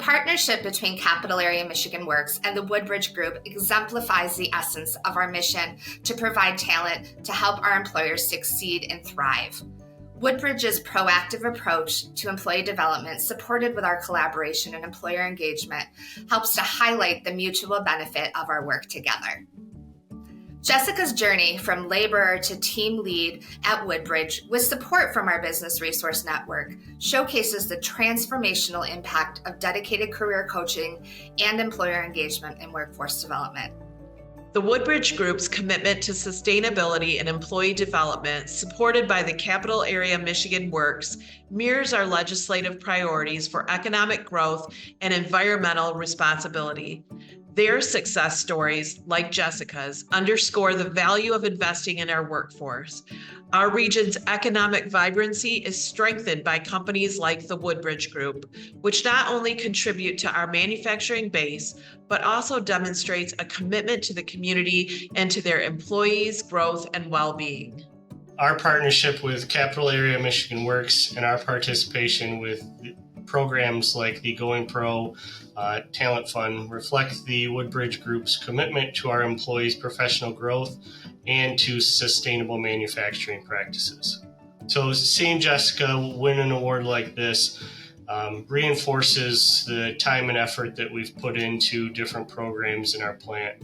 partnership between Capital Area Michigan Works and the Woodbridge Group exemplifies the essence of our mission to provide talent to help our employers succeed and thrive. Woodbridge's proactive approach to employee development, supported with our collaboration and employer engagement, helps to highlight the mutual benefit of our work together. Jessica's journey from laborer to team lead at Woodbridge, with support from our Business Resource Network, showcases the transformational impact of dedicated career coaching and employer engagement in workforce development. The Woodbridge Group's commitment to sustainability and employee development, supported by the Capital Area Michigan Works, mirrors our legislative priorities for economic growth and environmental responsibility. Their success stories, like Jessica's, underscore the value of investing in our workforce. Our region's economic vibrancy is strengthened by companies like the Woodbridge Group, which not only contribute to our manufacturing base, but also demonstrates a commitment to the community and to their employees' growth and well-being. Our partnership with Capital Area Michigan Works and our participation with programs like the Going Pro Talent Fund reflect the Woodbridge Group's commitment to our employees' professional growth and to sustainable manufacturing practices. So seeing Jessica win an award like this reinforces the time and effort that we've put into different programs in our plant,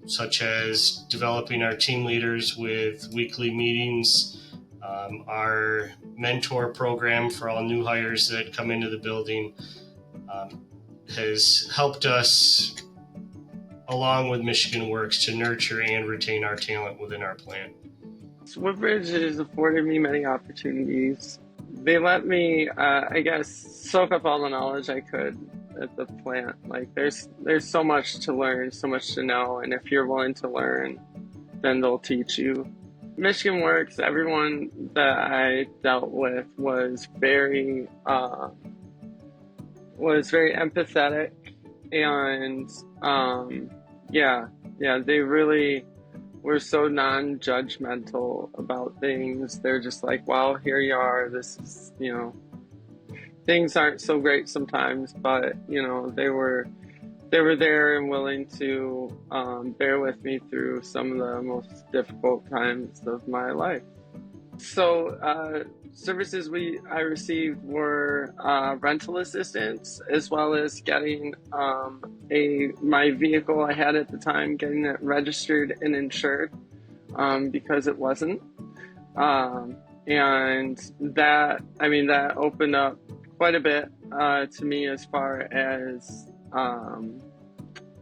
such as developing our team leaders with weekly meetings, our mentor program for all new hires that come into the building, has helped us, along with Michigan Works, to nurture and retain our talent within our plant. Woodbridge has afforded me many opportunities. They let me, soak up all the knowledge I could at the plant. Like there's so much to learn, so much to know, and if you're willing to learn, then they'll teach you. Michigan Works, everyone that I dealt with was very empathetic, and they really were so non-judgmental about things. They're just like, well, here you are, this is, things aren't so great sometimes, but they were there and willing to bear with me through some of the most difficult times of my life. So services I received were rental assistance, as well as getting my vehicle I had at the time, getting it registered and insured, because it wasn't. And that opened up quite a bit to me as far as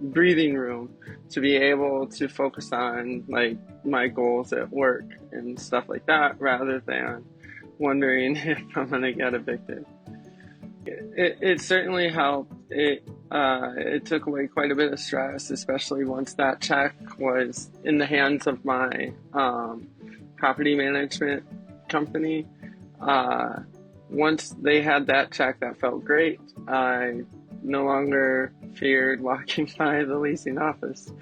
breathing room to be able to focus on like my goals at work and stuff like that, rather than wondering if I'm going to get evicted. It certainly helped. It took away quite a bit of stress, especially once that check was in the hands of my property management company. Once they had that check, that felt great. I no longer feared walking by the leasing office.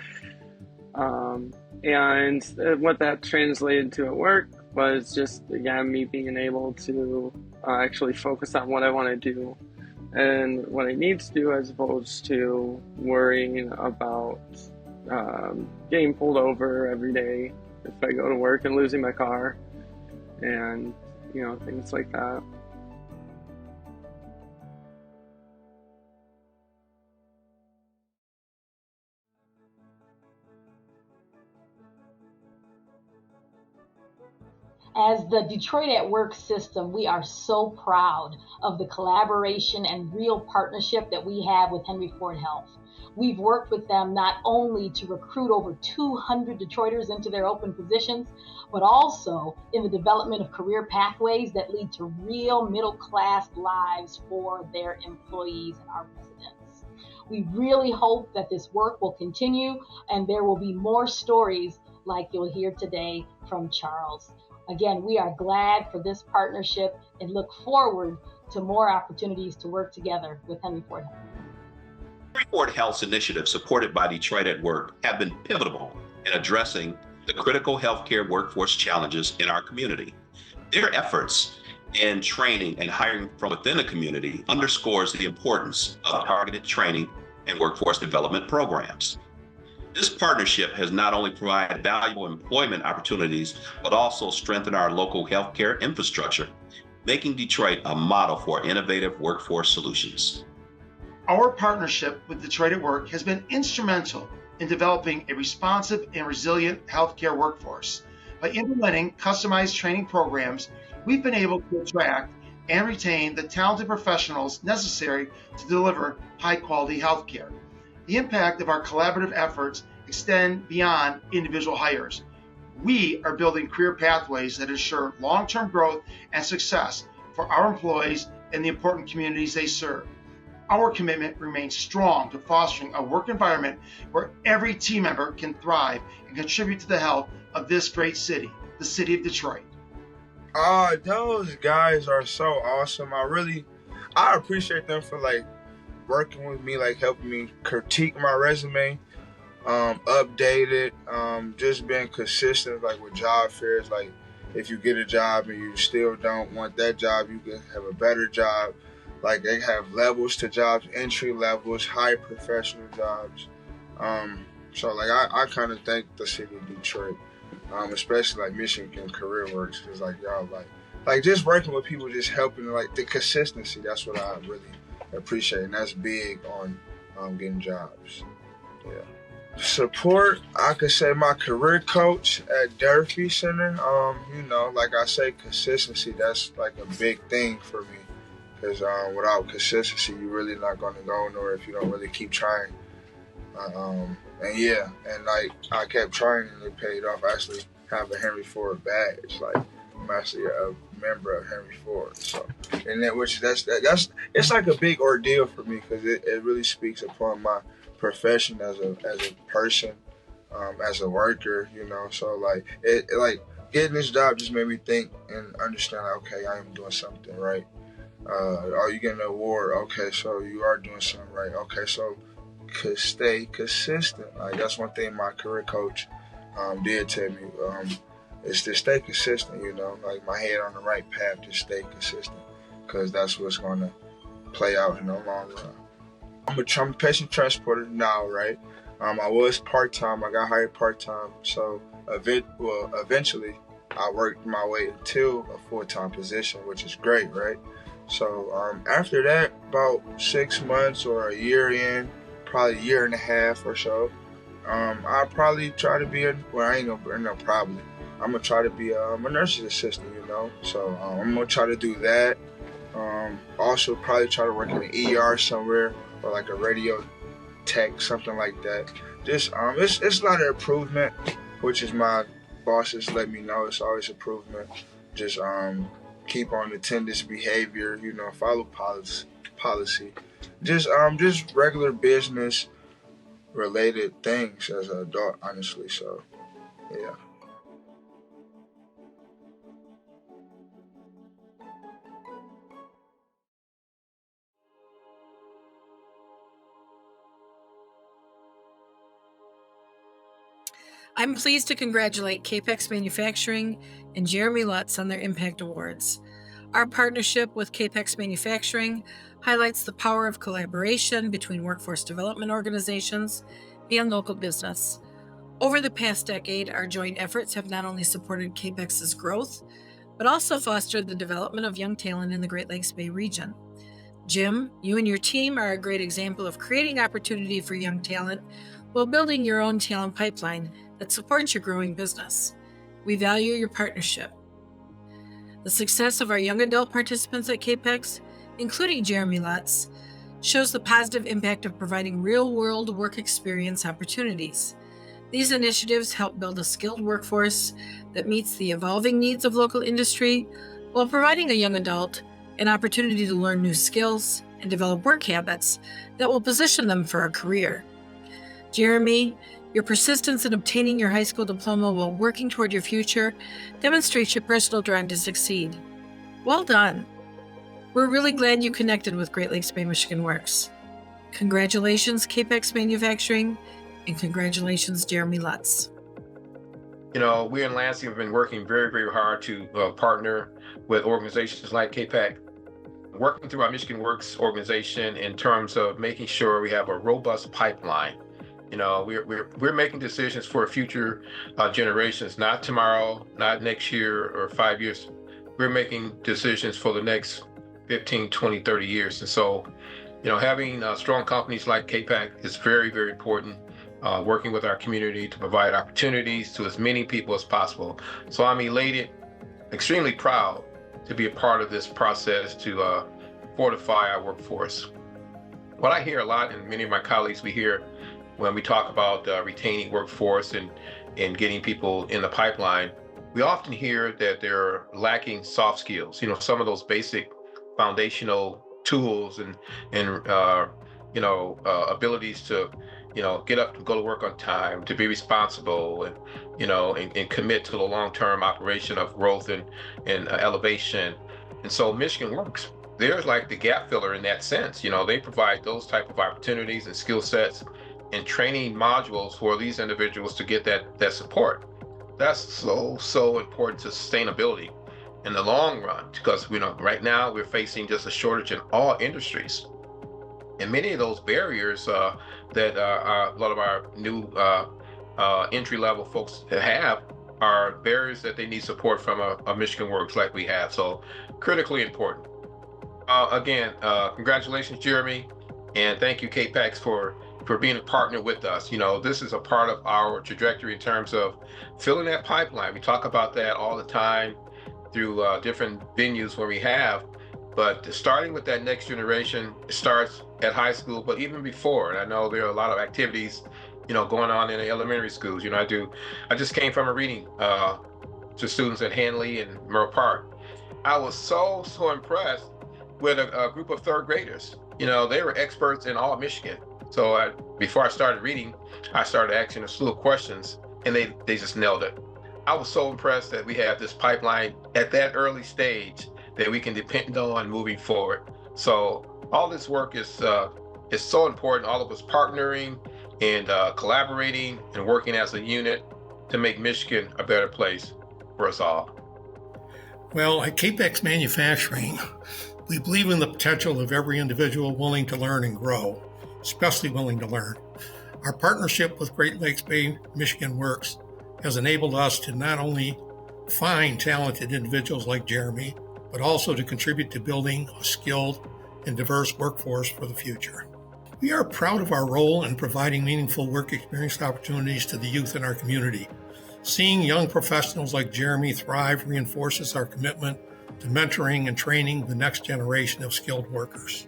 And what that translated to at work was just, again, me being able to actually focus on what I want to do and what I need to do, as opposed to worrying about getting pulled over every day if I go to work and losing my car and, things like that. As the Detroit at Work system, we are so proud of the collaboration and real partnership that we have with Henry Ford Health. We've worked with them not only to recruit over 200 Detroiters into their open positions, but also in the development of career pathways that lead to real middle-class lives for their employees and our residents. We really hope that this work will continue, and there will be more stories like you'll hear today from Charles. Again, we are glad for this partnership and look forward to more opportunities to work together with Henry Ford Health. Henry Ford Health's initiatives, supported by Detroit at Work, have been pivotal in addressing the critical healthcare workforce challenges in our community. Their efforts in training and hiring from within the community underscores the importance of targeted training and workforce development programs. This partnership has not only provided valuable employment opportunities, but also strengthened our local healthcare infrastructure, making Detroit a model for innovative workforce solutions. Our partnership with Detroit at Work has been instrumental in developing a responsive and resilient healthcare workforce. By implementing customized training programs, we've been able to attract and retain the talented professionals necessary to deliver high-quality healthcare. The impact of our collaborative efforts extend beyond individual hires. We are building career pathways that ensure long-term growth and success for our employees and the important communities they serve. Our commitment remains strong to fostering a work environment where every team member can thrive and contribute to the health of this great city, the city of Detroit. Those guys are so awesome. I appreciate them for working with me, helping me critique my resume, update it, just being consistent with job fairs. If you get a job and you still don't want that job, you can have a better job. They have levels to jobs, entry levels, high professional jobs. So I kind of thank the city of Detroit, especially Michigan Career Works, because y'all just working with people, just helping the consistency. That's what I really appreciate, and that's big on getting jobs. Yeah. Support, I could say my career coach at Durfee Center. I say, consistency, that's a big thing for me. Because without consistency, you're really not going to go nowhere if you don't really keep trying. I kept trying and it paid off. I actually have a Henry Ford badge. I'm actually a member of Henry Ford. So, it's a big ordeal for me because it really speaks upon my profession as a person, as a worker. So getting this job just made me think and understand. Okay, I am doing something right. Are you getting an award? Okay, so you are doing something right. Okay, so stay consistent. That's one thing my career coach did tell me, is to stay consistent, my head on the right path, just stay consistent, because that's what's going to play out in the long run. I'm a patient transporter now, right? I was part-time. I got hired part-time, so eventually I worked my way to a full-time position, which is great, right? So after that, about 6 months or a year in, probably a year and a half or so, I'll probably try to be I'm gonna try to be a nurse's assistant, So I'm gonna try to do that. Also probably try to work in the ER somewhere, or a radio tech, something like that. Just it's a lot of improvement, which is my bosses let me know it's always improvement. Just keep on attendance behavior, follow policy. Just regular business related things as an adult, honestly. So, yeah. I'm pleased to congratulate Capex Manufacturing and Jeremy Lutz on their Impact Awards. Our partnership with Capex Manufacturing highlights the power of collaboration between workforce development organizations and local business. Over the past decade, our joint efforts have not only supported Capex's growth, but also fostered the development of young talent in the Great Lakes Bay region. Jim, you and your team are a great example of creating opportunity for young talent while building your own talent pipeline that supports your growing business. We value your partnership. The success of our young adult participants at Capex, including Jeremy Lutz, shows the positive impact of providing real-world work experience opportunities. These initiatives help build a skilled workforce that meets the evolving needs of local industry, while providing a young adult an opportunity to learn new skills and develop work habits that will position them for a career. Jeremy, your persistence in obtaining your high school diploma while working toward your future demonstrates your personal drive to succeed. Well done. We're really glad you connected with Great Lakes Bay Michigan Works. Congratulations, Capex Manufacturing, and congratulations, Jeremy Lutz. We in Lansing have been working very, very hard to partner with organizations like KPAC, working through our Michigan Works organization in terms of making sure we have a robust pipeline. We're making decisions for future generations, not tomorrow, not next year or 5 years. We're making decisions for the next 15, 20, 30 years. And so, having strong companies like KPAC is very, very important. Working with our community to provide opportunities to as many people as possible. So I'm elated, extremely proud to be a part of this process to fortify our workforce. What I hear a lot, and many of my colleagues we hear when we talk about retaining workforce and getting people in the pipeline, we often hear that they're lacking soft skills, some of those basic foundational tools and abilities to get up and go to work on time, to be responsible and commit to the long-term operation of growth and elevation. And so Michigan Works, they're like the gap filler in that sense. They provide those type of opportunities and skill sets and training modules for these individuals to get that support. That's so important to sustainability in the long run, because right now we're facing just a shortage in all industries. And many of those barriers that a lot of our new entry-level folks have are barriers that they need support from a Michigan Works like we have. So critically important. Again, congratulations, Jeremy, and thank you, KPAC, for being a partner with us. This is a part of our trajectory in terms of filling that pipeline. We talk about that all the time through different venues where we have. But starting with that next generation, it starts at high school, but even before. And I know there are a lot of activities, going on in the elementary schools. I just came from a reading to students at Hanley and Merle Park. I was so impressed with a group of third graders. They were experts in all of Michigan. So before I started reading, I started asking a slew of questions, and they just nailed it. I was so impressed that we have this pipeline at that early stage that we can depend on moving forward. So all this work is so important, all of us partnering and collaborating and working as a unit to make Michigan a better place for us all. Well, at KPAC Manufacturing, we believe in the potential of every individual willing to learn and grow, especially willing to learn. Our partnership with Great Lakes Bay Michigan Works has enabled us to not only find talented individuals like Jeremy, but also to contribute to building a skilled and diverse workforce for the future. We are proud of our role in providing meaningful work experience opportunities to the youth in our community. Seeing young professionals like Jeremy thrive reinforces our commitment to mentoring and training the next generation of skilled workers.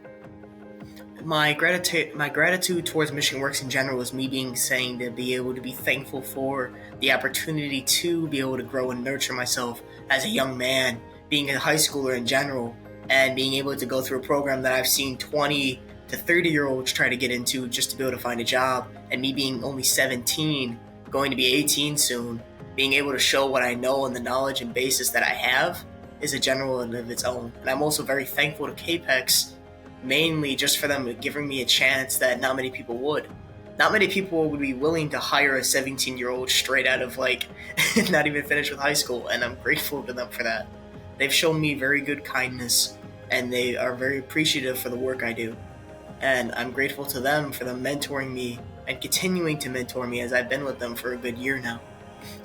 My gratitude towards Michigan Works in general is me saying to be able to be thankful for the opportunity to be able to grow and nurture myself as a young man, being a high schooler in general, and being able to go through a program that I've seen 20 to 30-year-olds try to get into just to be able to find a job, and me being only 17, going to be 18 soon, being able to show what I know and the knowledge and basis that I have is a general in of its own. And I'm also very thankful to KPAC, mainly just for them giving me a chance that not many people would. Not many people would be willing to hire a 17-year-old straight out of not even finished with high school, and I'm grateful to them for that. They've shown me very good kindness, and they are very appreciative for the work I do. And I'm grateful to them for them mentoring me and continuing to mentor me as I've been with them for a good year now.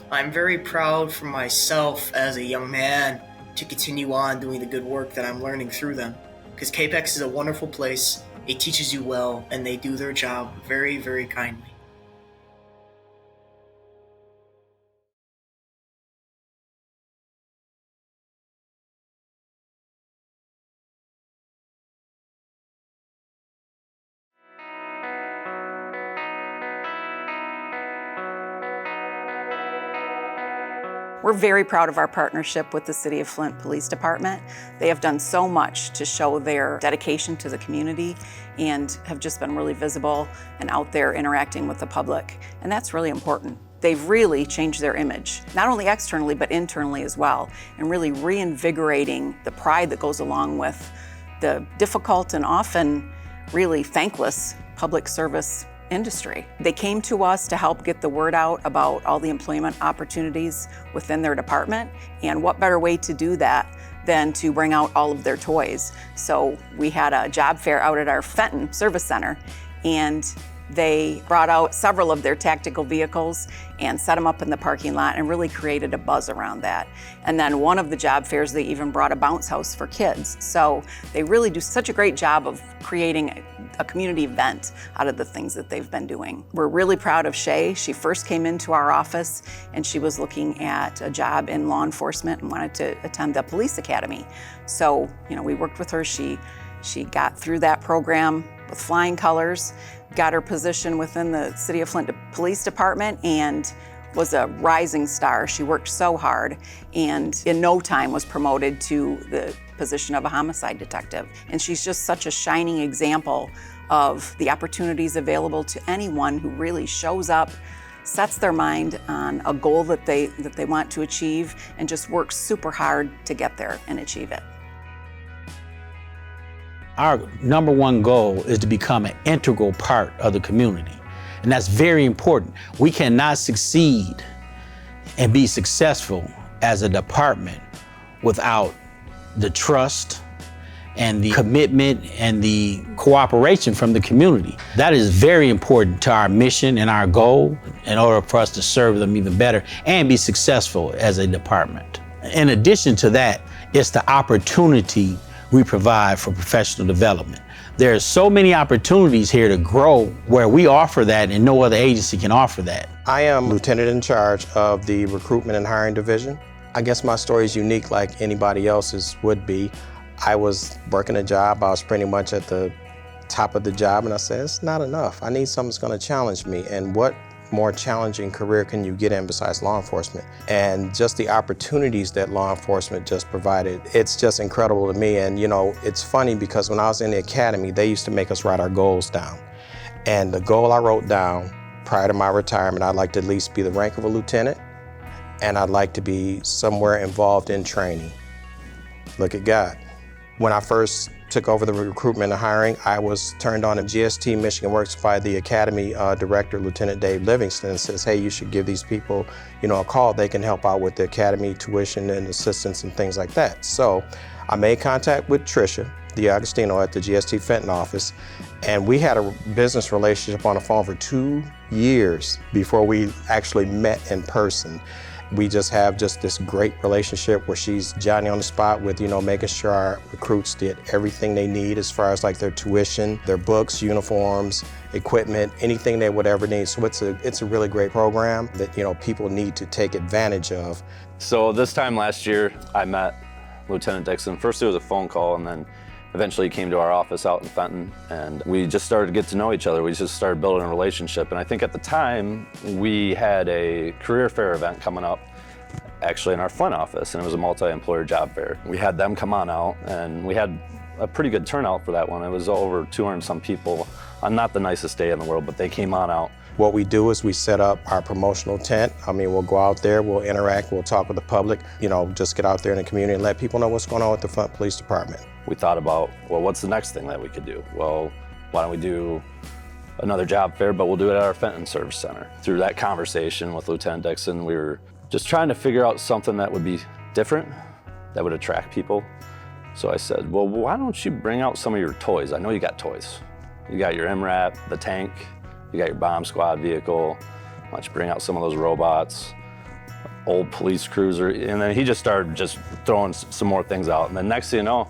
I'm very proud for myself as a young man to continue on doing the good work that I'm learning through them. Because KPAC is a wonderful place, it teaches you well, and they do their job very, very kindly. We're very proud of our partnership with the City of Flint Police Department. They have done so much to show their dedication to the community and have just been really visible and out there interacting with the public. And that's really important. They've really changed their image, not only externally, but internally as well, and really reinvigorating the pride that goes along with the difficult and often really thankless public service industry. They came to us to help get the word out about all the employment opportunities within their department, and what better way to do that than to bring out all of their toys. So we had a job fair out at our Fenton Service Center, and they brought out several of their tactical vehicles and set them up in the parking lot and really created a buzz around that. And then one of the job fairs, they even brought a bounce house for kids. So they really do such a great job of creating a community event out of the things that they've been doing. We're really proud of Shay. She first came into our office and she was looking at a job in law enforcement and wanted to attend the police academy. So, we worked with her. She got through that program with flying colors, got her position within the City of Flint Police Department, and was a rising star. She worked so hard and in no time was promoted to the position of a homicide detective. And she's just such a shining example of the opportunities available to anyone who really shows up, sets their mind on a goal that they want to achieve, and just works super hard to get there and achieve it. Our number one goal is to become an integral part of the community. And that's very important. We cannot succeed and be successful as a department without the trust and the commitment and the cooperation from the community. That is very important to our mission and our goal in order for us to serve them even better and be successful as a department. In addition to that, it's the opportunity we provide for professional development. There are so many opportunities here to grow where we offer that and no other agency can offer that. I am lieutenant in charge of the recruitment and hiring division. I guess my story is unique like anybody else's would be. I was working a job, I was pretty much at the top of the job, and I said, it's not enough. I need something that's gonna challenge me. And what more challenging career can you get in besides law enforcement? And just the opportunities that law enforcement just provided, it's just incredible to me. And it's funny because when I was in the academy, they used to make us write our goals down. And the goal I wrote down prior to my retirement, I'd like to at least be the rank of a lieutenant, and I'd like to be somewhere involved in training. Look at God. When I first took over the recruitment and hiring, I was turned on to GST Michigan Works by the Academy Director, Lieutenant Dave Livingston, and says, hey, you should give these people a call. They can help out with the Academy tuition and assistance and things like that. So I made contact with Tricia DiAgostino at the GST Fenton office, and we had a business relationship on the phone for 2 years before we actually met in person. We just have this great relationship where she's Johnny on the spot with, making sure our recruits did everything they need as far as like their tuition, their books, uniforms, equipment, anything they would ever need. So it's a really great program that, people need to take advantage of. So this time last year, I met Lieutenant Dixon. First it was a phone call, and then eventually he came to our office out in Fenton, and we just started to get to know each other. We just started building a relationship. And I think at the time, we had a career fair event coming up, actually in our Flint office, and it was a multi-employer job fair. We had them come on out, and we had a pretty good turnout for that one. It was over 200 and some people on not the nicest day in the world, but they came on out. What we do is we set up our promotional tent. We'll go out there, we'll interact, we'll talk with the public, just get out there in the community and let people know what's going on with the Flint Police Department. We thought about, well, what's the next thing that we could do? Well, why don't we do another job fair, but we'll do it at our Fenton Service Center. Through that conversation with Lieutenant Dixon, we were just trying to figure out something that would be different, that would attract people. So I said, well, why don't you bring out some of your toys? I know you got toys. You got your MRAP, the tank, you got your bomb squad vehicle. Why don't you bring out some of those robots, old police cruiser? And then he just started just throwing some more things out. And then next thing you know,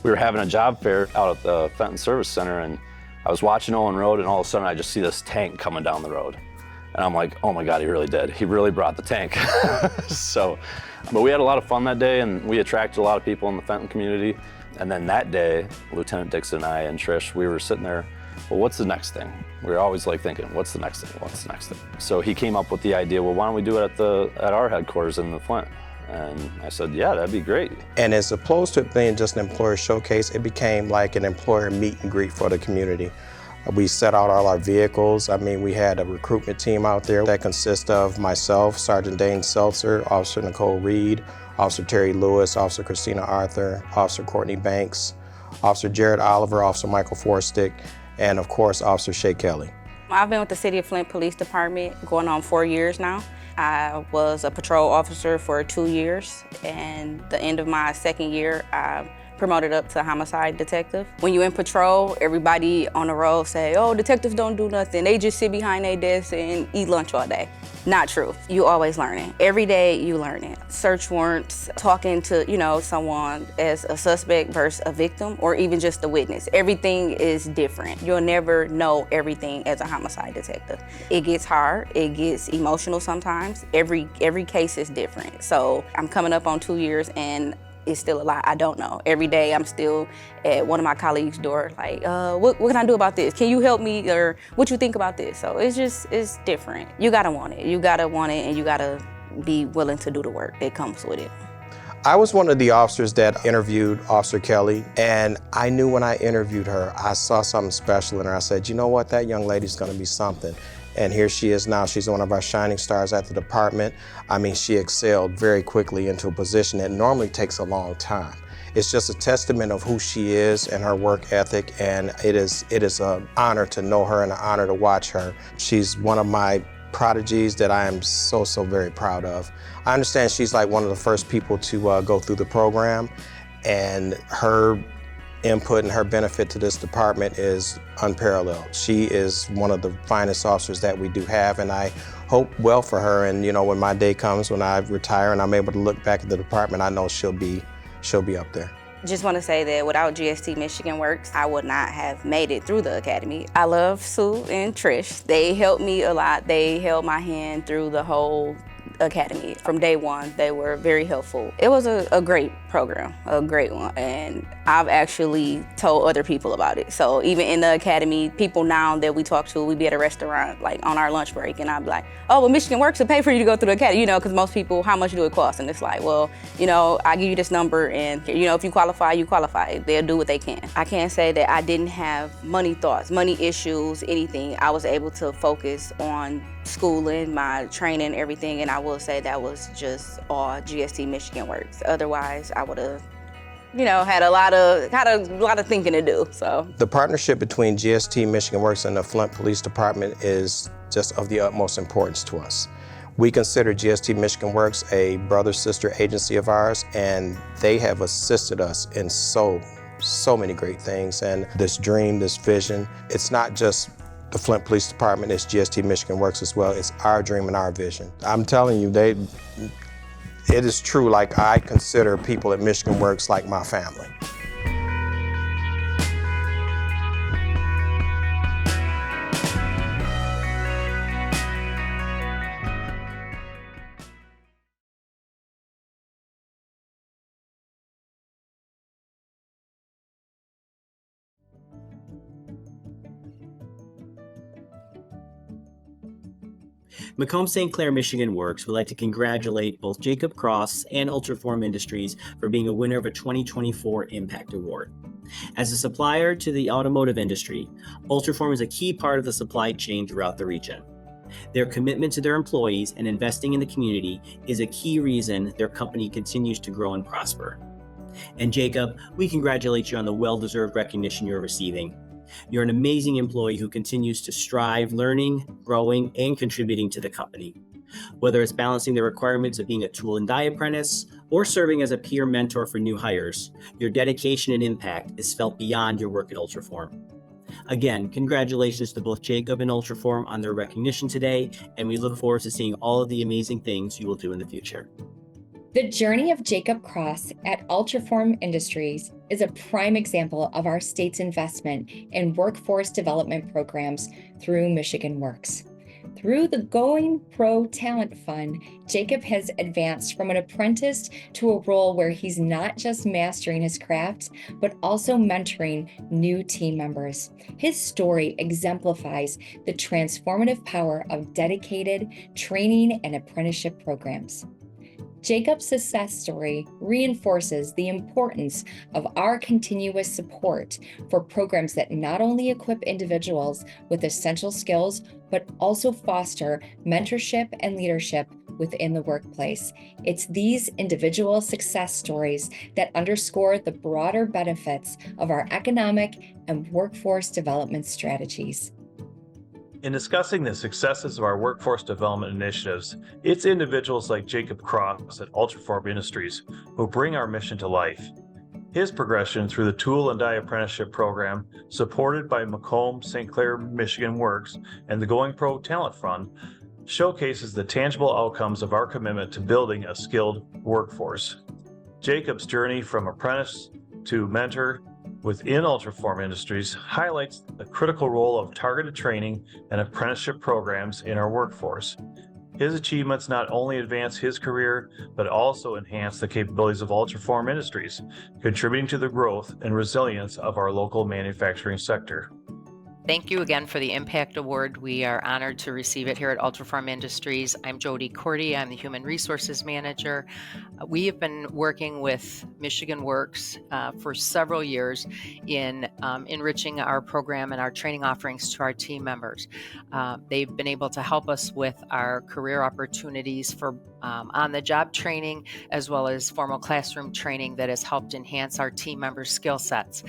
we were having a job fair out at the Fenton Service Center, and I was watching Owen Road, and all of a sudden I just see this tank coming down the road. And I'm like, oh my God, he really did. He really brought the tank. But we had a lot of fun that day, and we attracted a lot of people in the Fenton community. And then that day, Lieutenant Dixon and I and Trish, we were sitting there, well, what's the next thing? We were always like thinking, what's the next thing? What's the next thing? So he came up with the idea, well, why don't we do it at our headquarters in the Flint? And I said, yeah, that'd be great. And as opposed to it being just an employer showcase, it became like an employer meet and greet for the community. We set out all our vehicles. We had a recruitment team out there that consists of myself, Sergeant Dane Seltzer, Officer Nicole Reed, Officer Terry Lewis, Officer Christina Arthur, Officer Courtney Banks, Officer Jared Oliver, Officer Michael Forstick, and of course, Officer Shay Kelly. I've been with the City of Flint Police Department going on 4 years now. I was a patrol officer for 2 years, and the end of my second year, I promoted up to homicide detective. When you're in patrol, everybody on the road say, oh, detectives don't do nothing. They just sit behind their desk and eat lunch all day. Not true. You always learning. Every day you learning. Search warrants, talking to, someone as a suspect versus a victim, or even just a witness. Everything is different. You'll never know everything as a homicide detective. It gets hard, it gets emotional sometimes. Every case is different. So I'm coming up on 2 years and it's still a lot I don't know. Every day I'm still at one of my colleagues' door, like, what can I do about this? Can you help me? Or what you think about this? So it's different. You gotta want it. You gotta want it, and you gotta be willing to do the work that comes with it. I was one of the officers that interviewed Officer Kelly, and I knew when I interviewed her, I saw something special in her. I said, you know what, that young lady's gonna be something. And here she is now. She's one of our shining stars at the department. I mean, she excelled very quickly into a position that normally takes a long time. It's just a testament of who she is and her work ethic, and it is an honor to know her and an honor to watch her. She's one of my prodigies that I am so very proud of. I understand she's like one of the first people to go through the program, and her input and her benefit to this department is unparalleled. She is one of the finest officers that we do have, and I hope well for her. And when my day comes, when I retire and I'm able to look back at the department, I know she'll be up there. Just want to say that without GST Michigan Works, I would not have made it through the academy. I love Sue and Trish. They helped me a lot. They held my hand through the whole academy. From day one, they were very helpful. It was a great program, a great one, and I've actually told other people about it. So even in the academy, people now that we talk to, we be at a restaurant like on our lunch break, and I'd be like, oh, well, Michigan Works will pay for you to go through the academy, because most people, how much do it cost? And it's like, well, I give you this number, and if you qualify, you qualify. They'll do what they can. I can't say that I didn't have money thoughts, money issues, anything. I was able to focus on schooling, my training, everything, and I will say that was just all GST Michigan Works. Otherwise, I would have, had a lot of thinking to do. So the partnership between GST Michigan Works and the Flint Police Department is just of the utmost importance to us. We consider GST Michigan Works a brother-sister agency of ours, and they have assisted us in so many great things. And this dream, this vision, it's not just the Flint Police Department, it's GST Michigan Works as well. It's our dream and our vision. I'm telling you, it is true. Like, I consider people at Michigan Works like my family. Macomb St. Clair Michigan Works would like to congratulate both Jacob Cross and Ultraform Industries for being a winner of a 2024 Impact Award. As a supplier to the automotive industry, Ultraform is a key part of the supply chain throughout the region. Their commitment to their employees and investing in the community is a key reason their company continues to grow and prosper. And Jacob, we congratulate you on the well-deserved recognition you're receiving. You're an amazing employee who continues to strive, learning, growing, and contributing to the company. Whether it's balancing the requirements of being a tool and die apprentice or serving as a peer mentor for new hires, your dedication and impact is felt beyond your work at Ultraform. Again, congratulations to both Jacob and Ultraform on their recognition today, and we look forward to seeing all of the amazing things you will do in the future. The journey of Jacob Cross at Ultraform Industries is a prime example of our state's investment in workforce development programs through Michigan Works. Through the Going Pro Talent Fund, Jacob has advanced from an apprentice to a role where he's not just mastering his craft, but also mentoring new team members. His story exemplifies the transformative power of dedicated training and apprenticeship programs. Jacob's success story reinforces the importance of our continuous support for programs that not only equip individuals with essential skills, but also foster mentorship and leadership within the workplace. It's these individual success stories that underscore the broader benefits of our economic and workforce development strategies. In discussing the successes of our workforce development initiatives, it's individuals like Jacob Cross at Ultraform Industries who bring our mission to life. His progression through the Tool and Die Apprenticeship Program, supported by Macomb St. Clair Michigan Works and the Going Pro Talent Fund, showcases the tangible outcomes of our commitment to building a skilled workforce. Jacob's journey from apprentice to mentor within Ultraform Industries highlights the critical role of targeted training and apprenticeship programs in our workforce. His achievements not only advance his career, but also enhance the capabilities of Ultraform Industries, contributing to the growth and resilience of our local manufacturing sector. Thank you again for the Impact Award. We are honored to receive it here at Ultraform Industries. I'm Jody Cordy. I'm the Human Resources Manager. We have been working with Michigan Works for several years in enriching our program and our training offerings to our team members. They've been able to help us with our career opportunities for on-the-job training, as well as formal classroom training that has helped enhance our team members' skill sets.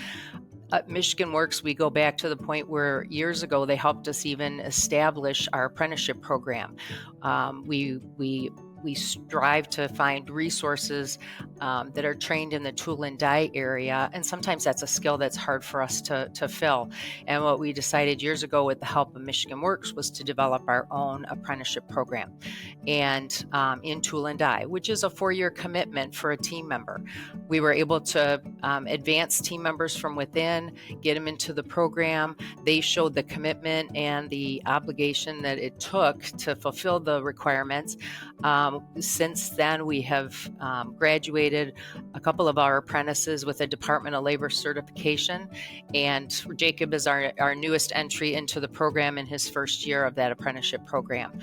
At Michigan Works, we go back to the point where years ago they helped us even establish our apprenticeship program. We strive to find resources that are trained in the tool and die area, and sometimes that's a skill that's hard for us to fill. And what we decided years ago with the help of Michigan Works was to develop our own apprenticeship program and in tool and die, which is a 4-year commitment for a team member. We were able to advance team members from within, get them into the program. They showed the commitment and the obligation that it took to fulfill the requirements. Since then, we have graduated a couple of our apprentices with a Department of Labor certification, and Jacob is our newest entry into the program in his first year of that apprenticeship program.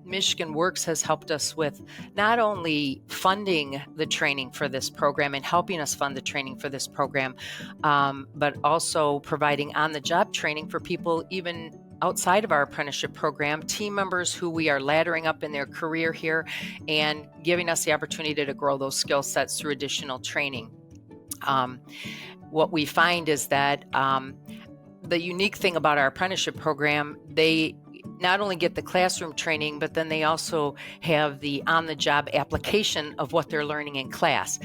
Michigan Works has helped us with not only funding the training for this program and helping us fund the training for this program, but also providing on-the-job training for people even outside of our apprenticeship program, team members who we are laddering up in their career here and giving us the opportunity to grow those skill sets through additional training. What we find is that the unique thing about our apprenticeship program, they not only get the classroom training, but then they also have the on-the-job application of what they're learning in class.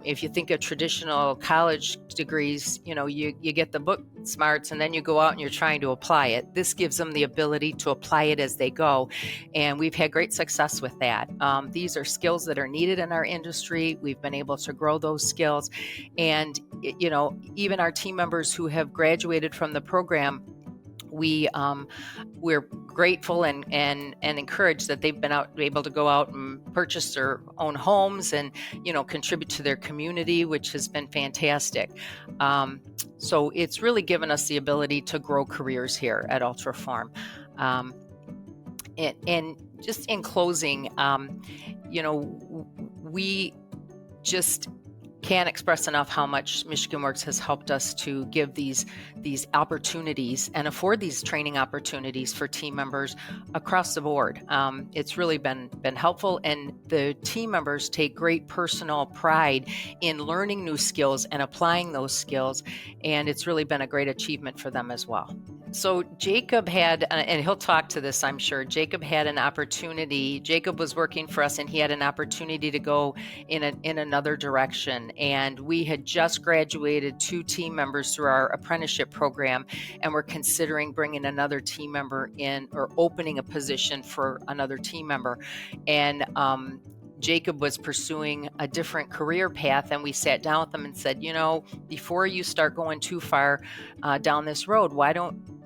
If you think of traditional college degrees, you get the book smarts and then you go out and you're trying to apply it. This gives them the ability to apply it as they go. And we've had great success with that. These are skills that are needed in our industry. We've been able to grow those skills. And, even our team members who have graduated from the program, we're grateful and encouraged that they've been able to go out and purchase their own homes and contribute to their community, which has been fantastic. So it's really given us the ability to grow careers here at Ultraform. And just in closing, we just can't express enough how much Michigan Works has helped us to give these opportunities and afford these training opportunities for team members across the board. It's really been helpful, and the team members take great personal pride in learning new skills and applying those skills, and it's really been a great achievement for them as well. So Jacob had, and he'll talk to this, I'm sure, Jacob had an opportunity. Jacob was working for us and he had an opportunity to go in another direction. And we had just graduated 2 team members through our apprenticeship program, and we're considering bringing another team member in or opening a position for another team member. And Jacob was pursuing a different career path, and we sat down with him and said, before you start going too far down this road,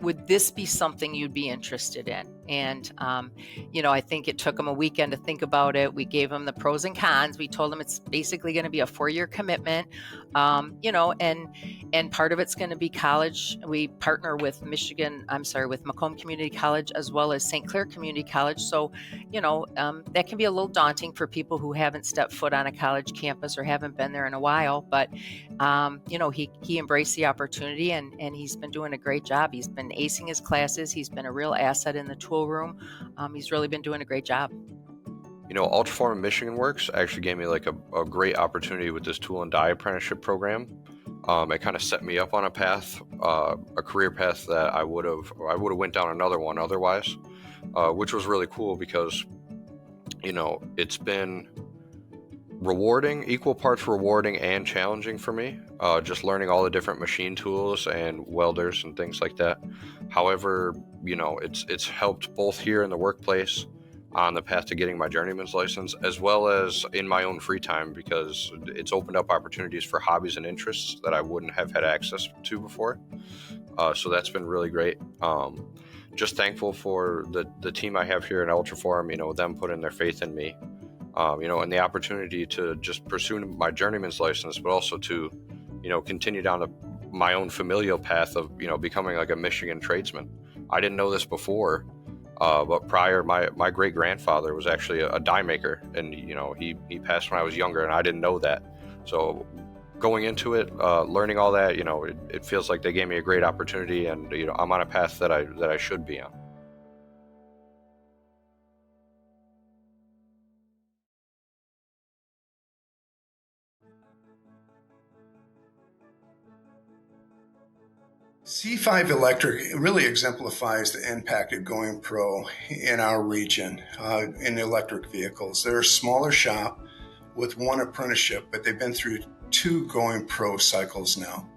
would this be something you'd be interested in? And, I think it took him a weekend to think about it. We gave him the pros and cons. We told him it's basically going to be a 4-year commitment, and part of it's going to be college. We partner with Macomb Community College as well as St. Clair Community College. So, that can be a little daunting for people who haven't stepped foot on a college campus or haven't been there in a while. But, he embraced the opportunity and he's been doing a great job. He's been acing his classes. He's been a real asset in the tool room. He's really been doing a great job. Ultraform Michigan Works actually gave me a great opportunity with this tool and die apprenticeship program. It kind of set me up on a path, a career path that I would have went down another one otherwise, which was really cool because, it's been rewarding, equal parts rewarding and challenging for me, just learning all the different machine tools and welders and things like that. However, it's helped both here in the workplace on the path to getting my journeyman's license, as well as in my own free time, because it's opened up opportunities for hobbies and interests that I wouldn't have had access to before. So that's been really great. Just thankful for the team I have here at Ultraform, them putting their faith in me, and the opportunity to just pursue my journeyman's license, but also to, continue down my own familial path of, becoming like a Michigan tradesman. I didn't know this before, but prior, my great grandfather was actually a die maker, and he passed when I was younger, and I didn't know that. So going into it, learning all that, it feels like they gave me a great opportunity, and I'm on a path that I should be on. C5 Electric really exemplifies the impact of Going Pro in our region in electric vehicles. They're a smaller shop with one apprenticeship, but they've been through 2 Going Pro cycles now.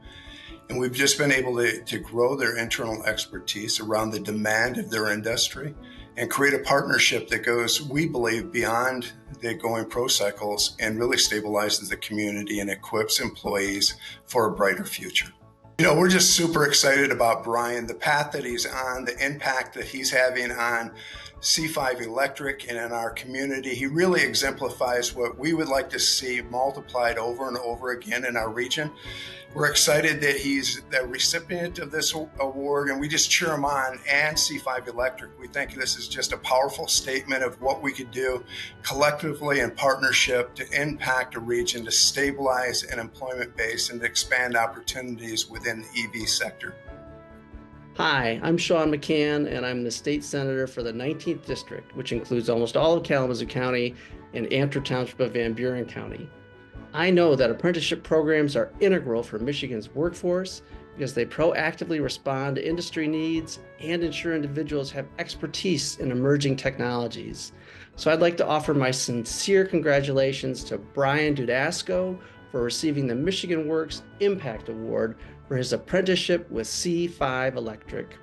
And we've just been able to grow their internal expertise around the demand of their industry and create a partnership that goes, we believe, beyond the Going Pro cycles and really stabilizes the community and equips employees for a brighter future. We're just super excited about Brian, the path that he's on, the impact that he's having on C5 Electric and in our community. He really exemplifies what we would like to see multiplied over and over again in our region. We're excited that he's the recipient of this award, and we just cheer him on, and C5 Electric. We think this is just a powerful statement of what we could do collectively in partnership to impact a region, to stabilize an employment base, and to expand opportunities within the EV sector. Hi, I'm Sean McCann, and I'm the state senator for the 19th district, which includes almost all of Kalamazoo County and Antrim Township of Van Buren County. I know that apprenticeship programs are integral for Michigan's workforce because they proactively respond to industry needs and ensure individuals have expertise in emerging technologies. So I'd like to offer my sincere congratulations to Brian Dudasco for receiving the Michigan Works Impact Award for his apprenticeship with C5 Electric.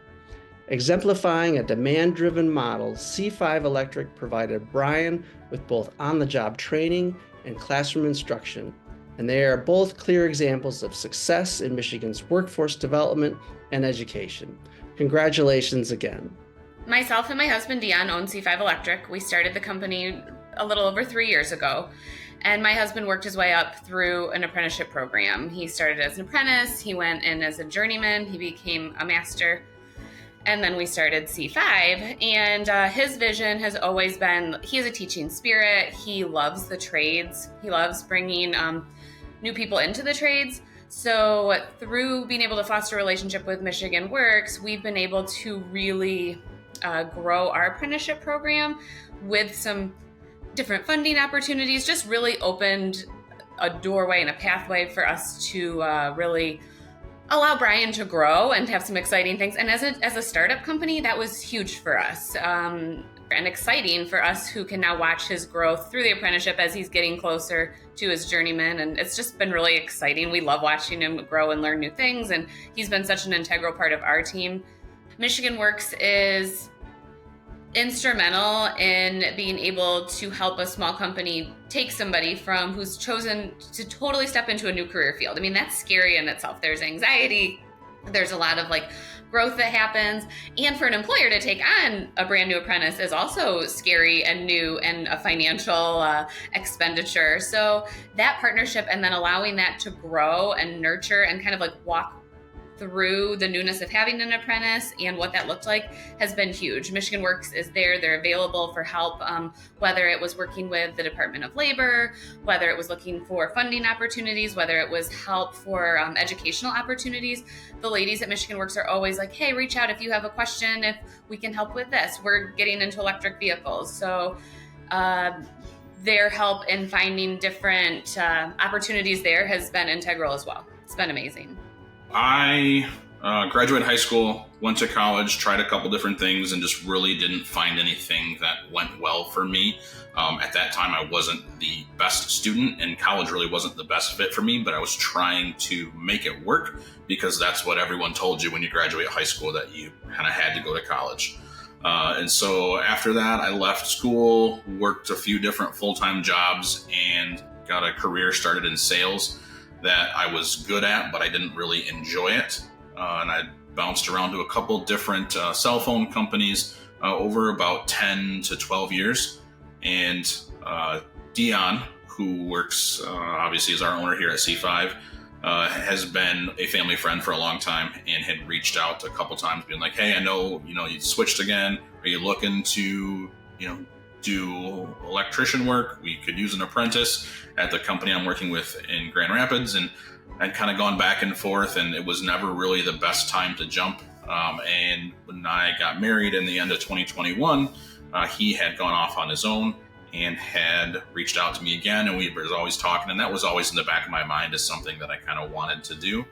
Exemplifying a demand-driven model, C5 Electric provided Brian with both on-the-job training and classroom instruction, and they are both clear examples of success in Michigan's workforce development and education. Congratulations again. Myself and my husband Dion own C5 Electric. We started the company a little over 3 years ago, and my husband worked his way up through an apprenticeship program. He started as an apprentice, he went in as a journeyman, he became a master, and then we started C5, and his vision has always been, he has a teaching spirit, he loves the trades, he loves bringing new people into the trades. So through being able to foster a relationship with Michigan Works, we've been able to really grow our apprenticeship program with some different funding opportunities, just really opened a doorway and a pathway for us to really allow Brian to grow and have some exciting things. And as a startup company, that was huge for us and exciting for us who can now watch his growth through the apprenticeship as he's getting closer to his journeyman. And it's just been really exciting. We love watching him grow and learn new things. And he's been such an integral part of our team. Michigan Works is instrumental in being able to help a small company take somebody from who's chosen to totally step into a new career field. I mean, that's scary in itself. There's anxiety. There's a lot of growth that happens. And for an employer to take on a brand new apprentice is also scary and new and a financial expenditure. So that partnership and then allowing that to grow and nurture and kind of walk through the newness of having an apprentice and what that looked like has been huge. Michigan Works is there. They're available for help, whether it was working with the Department of Labor, whether it was looking for funding opportunities, whether it was help for educational opportunities. The ladies at Michigan Works are always like, hey, reach out if you have a question, if we can help with this. We're getting into electric vehicles. So their help in finding different opportunities there has been integral as well. It's been amazing. I graduated high school, went to college, tried a couple different things, and just really didn't find anything that went well for me. At that time, I wasn't the best student, and college really wasn't the best fit for me, but I was trying to make it work because that's what everyone told you when you graduate high school, that you kind of had to go to college. And so after that, I left school, worked a few different full-time jobs, and got a career started in sales that I was good at, but I didn't really enjoy it. And I bounced around to a couple different cell phone companies over about 10 to 12 years. And Dion, who works obviously as our owner here at C5, has been a family friend for a long time and had reached out a couple times being like, hey, I know, you switched again. Are you looking to, do electrician work? We could use an apprentice at the company I'm working with in Grand Rapids. And I'd kind of gone back and forth, and it was never really the best time to jump. And when I got married in the end of 2021, he had gone off on his own and had reached out to me again, and we were always talking, and that was always in the back of my mind as something that I kind of wanted to do.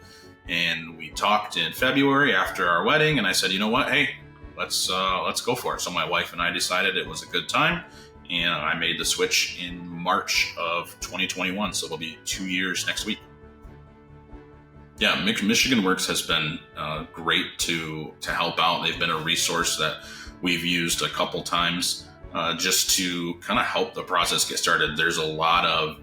And we talked in February after our wedding, and I said, you know what, hey, let's go for it. So my wife and I decided it was a good time, and I made the switch in March of 2021, so it'll be 2 years next week. Yeah, Michigan Works has been great to help out. They've been a resource that we've used a couple times just to kind of help the process get started. There's a lot of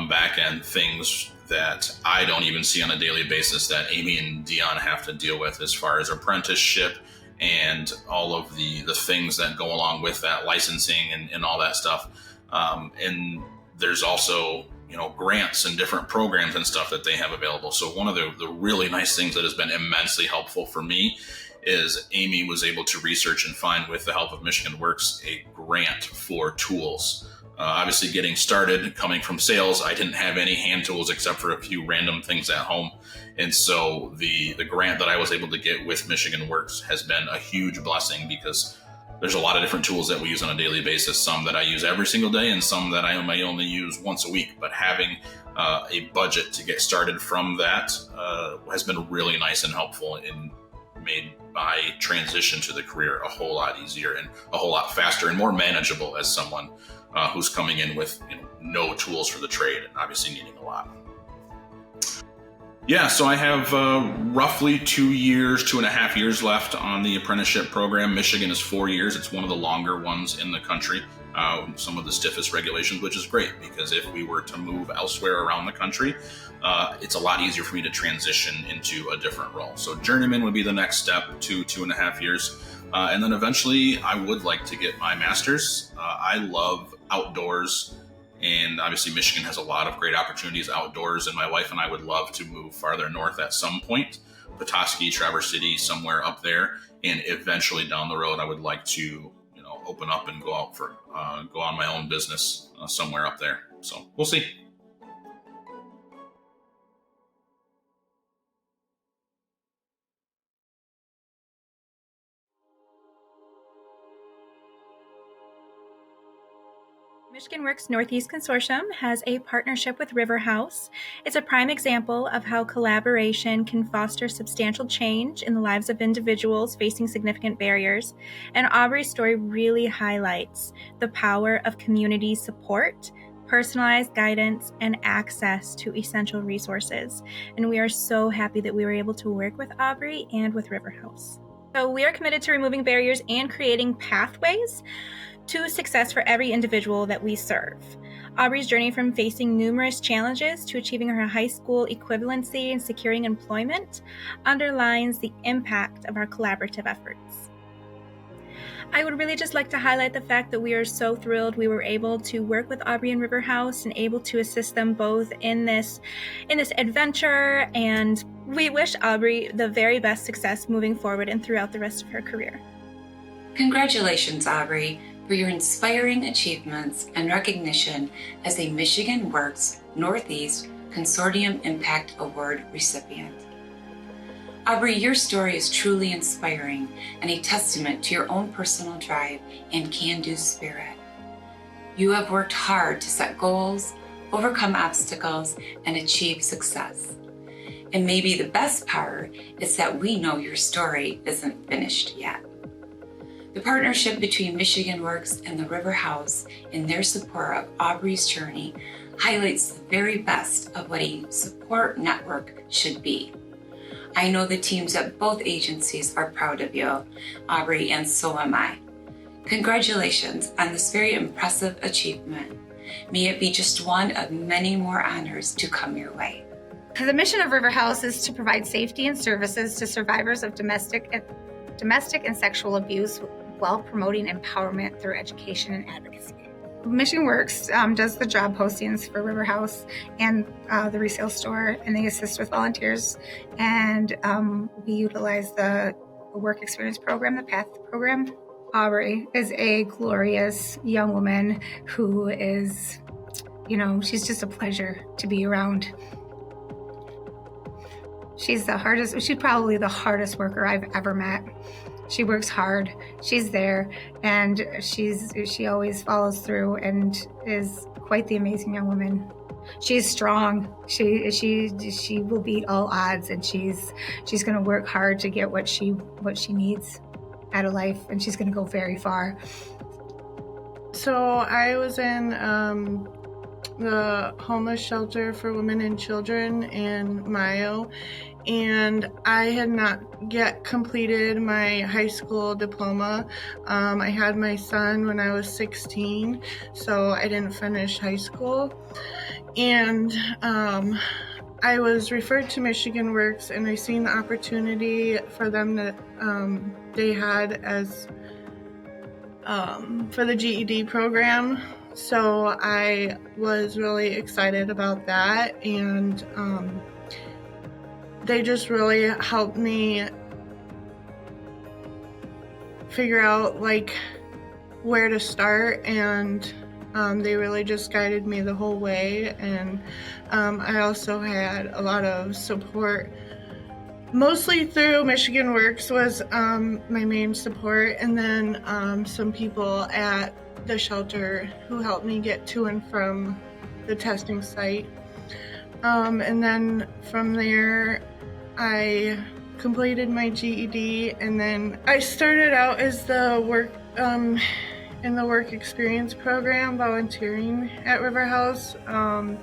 back-end things that I don't even see on a daily basis that Amy and Dion have to deal with as far as apprenticeship and all of the things that go along with that, licensing and all that stuff. And there's also grants and different programs and stuff that they have available. So one of the really nice things that has been immensely helpful for me is Amy was able to research and find, with the help of Michigan Works, a grant for tools. Obviously, getting started, coming from sales, I didn't have any hand tools except for a few random things at home. And so the grant that I was able to get with Michigan Works has been a huge blessing, because there's a lot of different tools that we use on a daily basis, some that I use every single day and some that I may only use once a week. But having a budget to get started from that has been really nice and helpful, and made my transition to the career a whole lot easier and a whole lot faster and more manageable as someone who's coming in with no tools for the trade and obviously needing a lot. Yeah, so I have roughly 2.5 years left on the apprenticeship program. Michigan is 4 years. It's one of the longer ones in the country. Some of the stiffest regulations, which is great, because if we were to move elsewhere around the country, it's a lot easier for me to transition into a different role. So journeyman would be the next step, 2.5 years. And then eventually I would like to get my master's. I love outdoors, and obviously Michigan has a lot of great opportunities outdoors, and my wife and I would love to move farther north at some point, Petoskey, Traverse City, somewhere up there. And eventually down the road, I would like to open up and go on my own business somewhere up there. So we'll see. Michigan Works Northeast Consortium has a partnership with River House. It's a prime example of how collaboration can foster substantial change in the lives of individuals facing significant barriers. And Aubrey's story really highlights the power of community support, personalized guidance, and access to essential resources. And we are so happy that we were able to work with Aubrey and with River House. So we are committed to removing barriers and creating pathways to success for every individual that we serve. Aubrey's journey from facing numerous challenges to achieving her high school equivalency and securing employment underlines the impact of our collaborative efforts. I would really just like to highlight the fact that we are so thrilled we were able to work with Aubrey and River House and able to assist them both in this adventure, and we wish Aubrey the very best success moving forward and throughout the rest of her career. Congratulations, Aubrey, for your inspiring achievements and recognition as a Michigan Works Northeast Consortium Impact Award recipient. Aubrey, your story is truly inspiring and a testament to your own personal drive and can-do spirit. You have worked hard to set goals, overcome obstacles, and achieve success. And maybe the best part is that we know your story isn't finished yet. The partnership between Michigan Works and the River House in their support of Aubrey's journey highlights the very best of what a support network should be. I know the teams at both agencies are proud of you, Aubrey, and so am I. Congratulations on this very impressive achievement. May it be just one of many more honors to come your way. The mission of River House is to provide safety and services to survivors of domestic and sexual abuse while promoting empowerment through education and advocacy. Michigan Works does the job postings for River House and the resale store, and they assist with volunteers. And we utilize the work experience program, the PATH program. Aubrey is a glorious young woman who is, she's just a pleasure to be around. She's probably the hardest worker I've ever met. She works hard, she's there, and she always follows through and is quite the amazing young woman. She's strong. She will beat all odds, and she's going to work hard to get what she needs out of life, and she's going to go very far. So I was in the homeless shelter for women and children in Mayo, and I had not yet completed my high school diploma. I had my son when I was 16, so I didn't finish high school. And I was referred to Michigan Works, and I seen the opportunity for them that they had as for the GED program. So I was really excited about that, and they just really helped me figure out where to start, and they really just guided me the whole way. And I also had a lot of support, mostly through Michigan Works was my main support, and then some people at the shelter who helped me get to and from the testing site. And then from there, I completed my GED, and then I started out as the work in the work experience program, volunteering at River House. I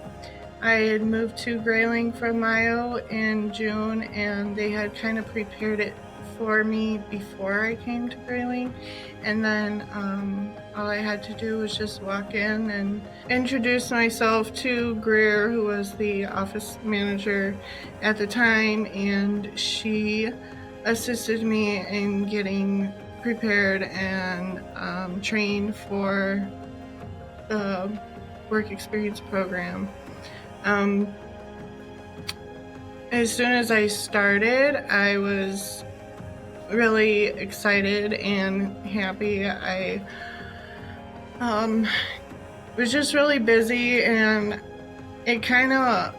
had moved to Grayling from Mayo in June, and they had kind of prepared it for me before I came to Grayling. And then all I had to do was just walk in and introduce myself to Greer, who was the office manager at the time, and she assisted me in getting prepared and trained for the work experience program. As soon as I started, I was really excited and happy. I was just really busy, and it kind of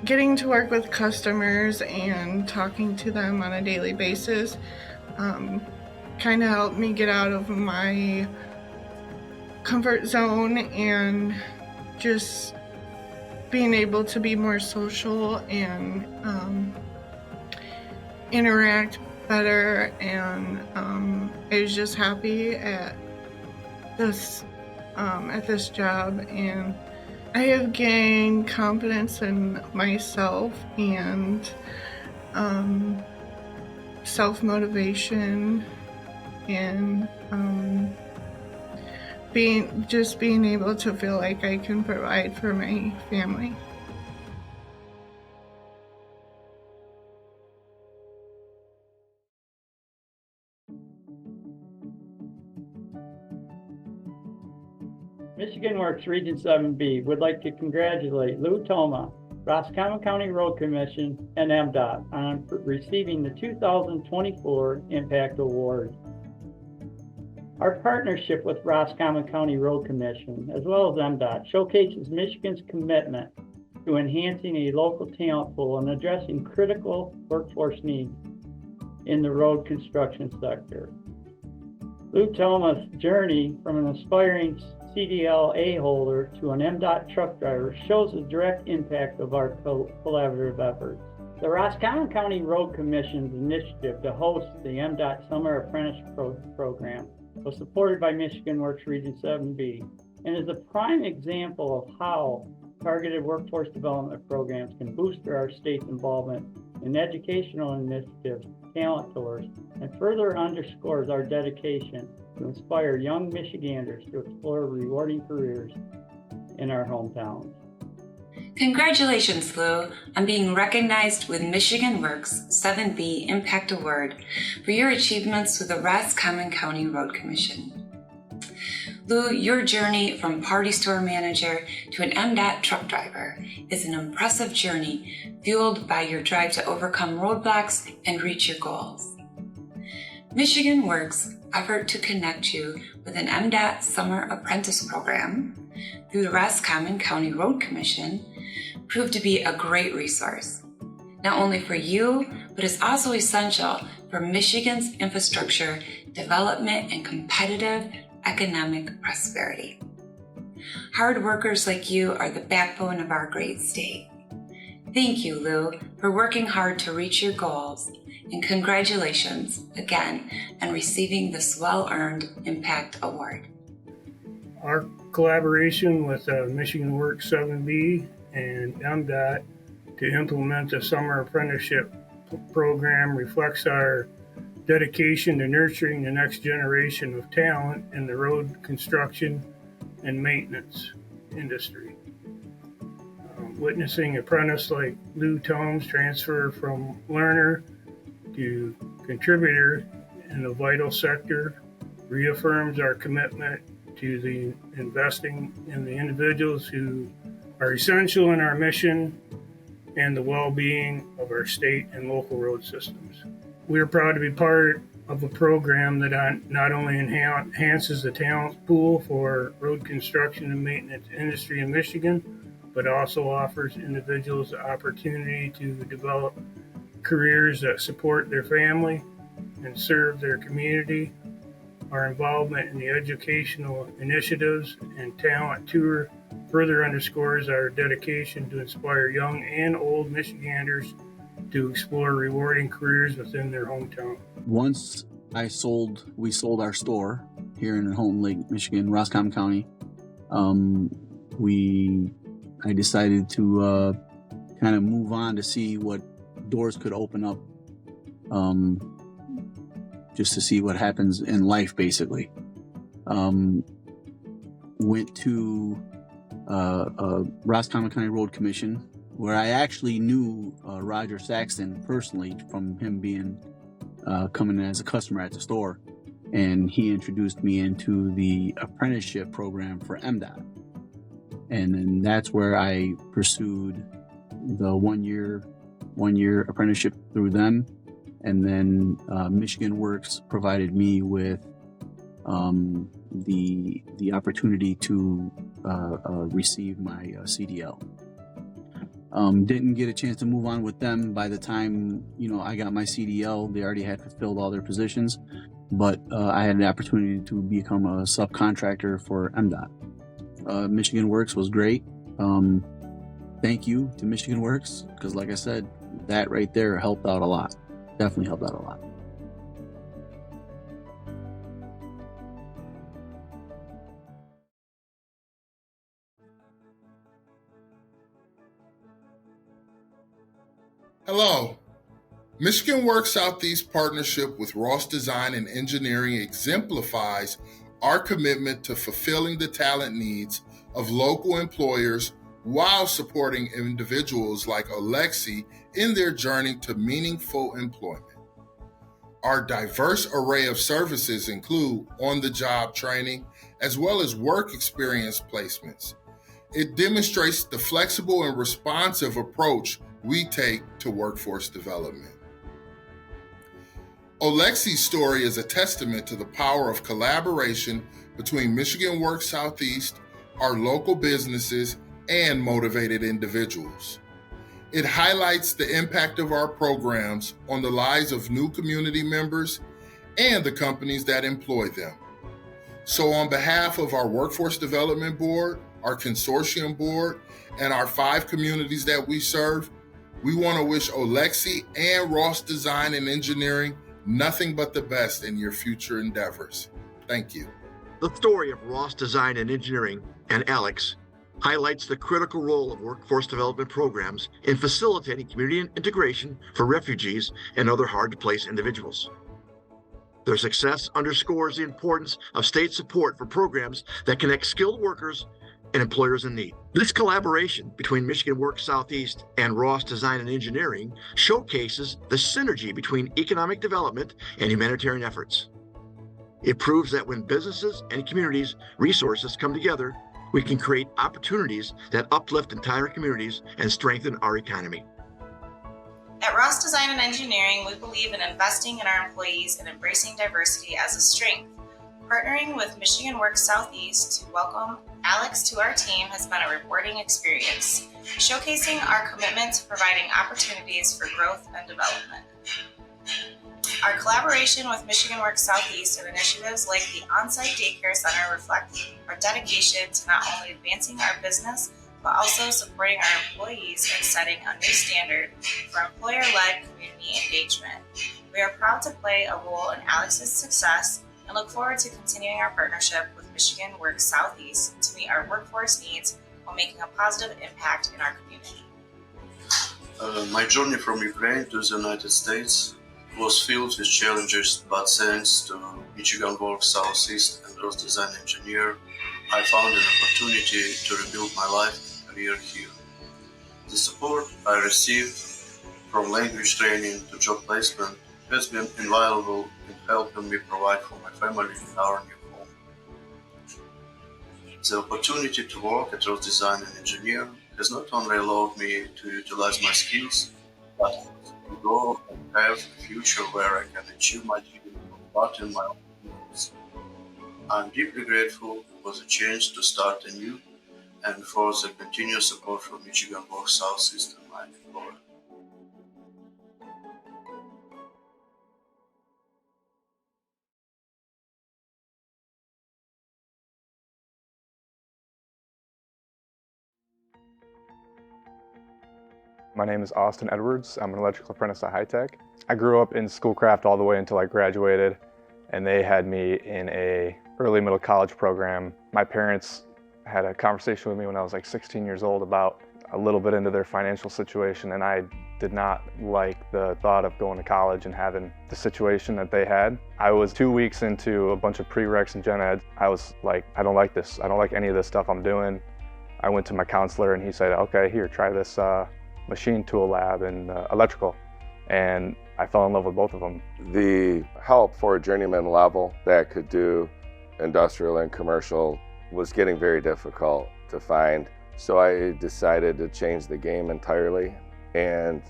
getting to work with customers and talking to them on a daily basis kind of helped me get out of my comfort zone and just being able to be more social and interact better. And I was just happy at this job, and I have gained confidence in myself and self-motivation, and being able to feel like I can provide for my family. Michigan Works Region 7B would like to congratulate Lou Toma, Roscommon County Road Commission, and MDOT on receiving the 2024 Impact Award. Our partnership with Roscommon County Road Commission, as well as MDOT, showcases Michigan's commitment to enhancing a local talent pool and addressing critical workforce needs in the road construction sector. Lou Toma's journey from an aspiring CDL-A holder to an MDOT truck driver shows the direct impact of our collaborative efforts. The Roscommon County Road Commission's initiative to host the MDOT Summer Apprentice Program was supported by Michigan Works Region 7B and is a prime example of how targeted workforce development programs can boost our state's involvement in educational initiatives, talent tours, and further underscores our dedication to inspire young Michiganders to explore rewarding careers in our hometowns. Congratulations, Lou, on being recognized with Michigan Works 7B Impact Award for your achievements with the Roscommon County Road Commission. Lou, your journey from party store manager to an MDOT truck driver is an impressive journey fueled by your drive to overcome roadblocks and reach your goals. Michigan Works' effort to connect you with an MDOT Summer Apprentice Program through the Roscommon County Road Commission proved to be a great resource, not only for you, but is also essential for Michigan's infrastructure development and competitive economic prosperity. Hard workers like you are the backbone of our great state. Thank you, Lou, for working hard to reach your goals, and congratulations again on receiving this well-earned Impact Award. Our collaboration with Michigan Works 7B and MDOT to implement the Summer Apprenticeship Program reflects our dedication to nurturing the next generation of talent in the road construction and maintenance industry. Witnessing apprentice like Lou Tomes transfer from learner to contributor in the vital sector reaffirms our commitment to the investing in the individuals who are essential in our mission and the well-being of our state and local road systems. We are proud to be part of a program that not only enhances the talent pool for road construction and maintenance industry in Michigan, but also offers individuals the opportunity to develop careers that support their family and serve their community. Our involvement in the educational initiatives and talent tour further underscores our dedication to inspire young and old Michiganders to explore rewarding careers within their hometown. Once we sold our store here in Houghton Lake, Michigan, Roscommon County. I decided to kind of move on to see what doors could open up, just to see what happens in life, basically. Went to Roscommon County Road Commission, where I actually knew Roger Saxton personally from him being coming in as a customer at the store, and he introduced me into the apprenticeship program for MDOT, and then that's where I pursued the one year apprenticeship through them, and then Michigan Works provided me with the opportunity to receive my CDL. Didn't get a chance to move on with them by the time I got my CDL. They already had fulfilled all their positions, but I had the opportunity to become a subcontractor for MDOT. Michigan Works was great. Thank you to Michigan Works, because like I said, that right there helped out a lot. Definitely helped out a lot. Hello. Michigan Works Southeast partnership with Ross Design and Engineering exemplifies our commitment to fulfilling the talent needs of local employers while supporting individuals like Alexi in their journey to meaningful employment. Our diverse array of services include on-the-job training as well as work experience placements. It demonstrates the flexible and responsive approach we take to workforce development. Olexi's story is a testament to the power of collaboration between Michigan Works Southeast, our local businesses, and motivated individuals. It highlights the impact of our programs on the lives of new community members and the companies that employ them. So on behalf of our Workforce Development Board, our Consortium Board, and our 5 communities that we serve, we want to wish Olexi and Ross Design and Engineering nothing but the best in your future endeavors. Thank you. The story of Ross Design and Engineering and Alex highlights the critical role of workforce development programs in facilitating community integration for refugees and other hard-to-place individuals. Their success underscores the importance of state support for programs that connect skilled workers and employers in need. This collaboration between Michigan Works Southeast and Ross Design and Engineering showcases the synergy between economic development and humanitarian efforts. It proves that when businesses and communities' resources come together, we can create opportunities that uplift entire communities and strengthen our economy. At Ross Design and Engineering, we believe in investing in our employees and embracing diversity as a strength. Partnering with Michigan Works Southeast to welcome Alex to our team has been a rewarding experience, showcasing our commitment to providing opportunities for growth and development. Our collaboration with Michigan Works Southeast and initiatives like the on-site daycare center reflect our dedication to not only advancing our business, but also supporting our employees and setting a new standard for employer-led community engagement. We are proud to play a role in Alex's success and look forward to continuing our partnership with Michigan Works Southeast to meet our workforce needs while making a positive impact in our community. My journey from Ukraine to the United States was filled with challenges, but thanks to Michigan Works Southeast and Ross Design Engineer, I found an opportunity to rebuild my life and career here. The support I received from language training to job placement has been invaluable in helping me provide for my family in our new home. The opportunity to work at Ross Design and Engineer has not only allowed me to utilize my skills, but to grow and have a future where I can achieve my dreams but in my own ways. I'm deeply grateful for the chance to start anew and for the continued support from Michigan Works Southeast and my employer. My name is Austin Edwards. I'm an electrical apprentice at High Tech. I grew up in Schoolcraft all the way until I graduated, and they had me in a early middle college program. My parents had a conversation with me when I was like 16 years old about a little bit into their financial situation, and I did not like the thought of going to college and having the situation that they had. I was 2 weeks into a bunch of prereqs and gen ed. I was like, I don't like this. I don't like any of this stuff I'm doing. I went to my counselor and he said, okay, here, try this machine tool lab and electrical, and I fell in love with both of them. The help for a journeyman level that could do industrial and commercial was getting very difficult to find, so I decided to change the game entirely and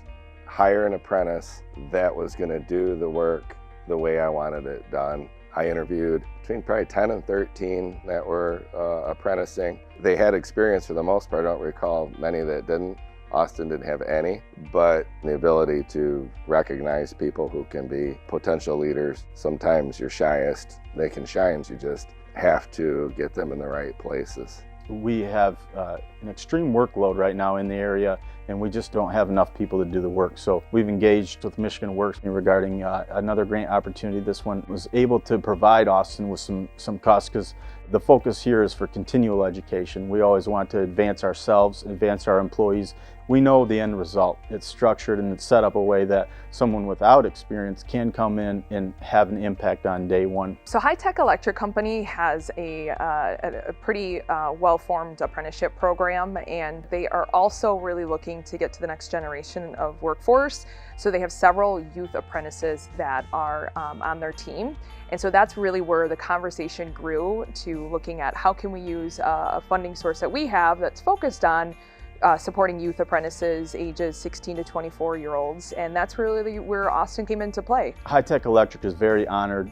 hire an apprentice that was going to do the work the way I wanted it done. I interviewed between probably 10 and 13 that were apprenticing. They had experience for the most part. I don't recall many that didn't. Austin didn't have any, but the ability to recognize people who can be potential leaders. Sometimes you're shyest, they can shine, you just have to get them in the right places. We have an extreme workload right now in the area, and we just don't have enough people to do the work. So we've engaged with Michigan Works regarding another grant opportunity. This one was able to provide Austin with some costs because the focus here is for continual education. We always want to advance ourselves, advance our employees. We know the end result. It's structured and it's set up a way that someone without experience can come in and have an impact on day one. So High Tech Electric Company has a pretty well-formed apprenticeship program, and they are also really looking to get to the next generation of workforce. So they have several youth apprentices that are on their team. And so that's really where the conversation grew, to looking at how can we use a funding source that we have that's focused on supporting youth apprentices ages 16 to 24-year-olds, and that's really where Austin came into play. High Tech Electric is very honored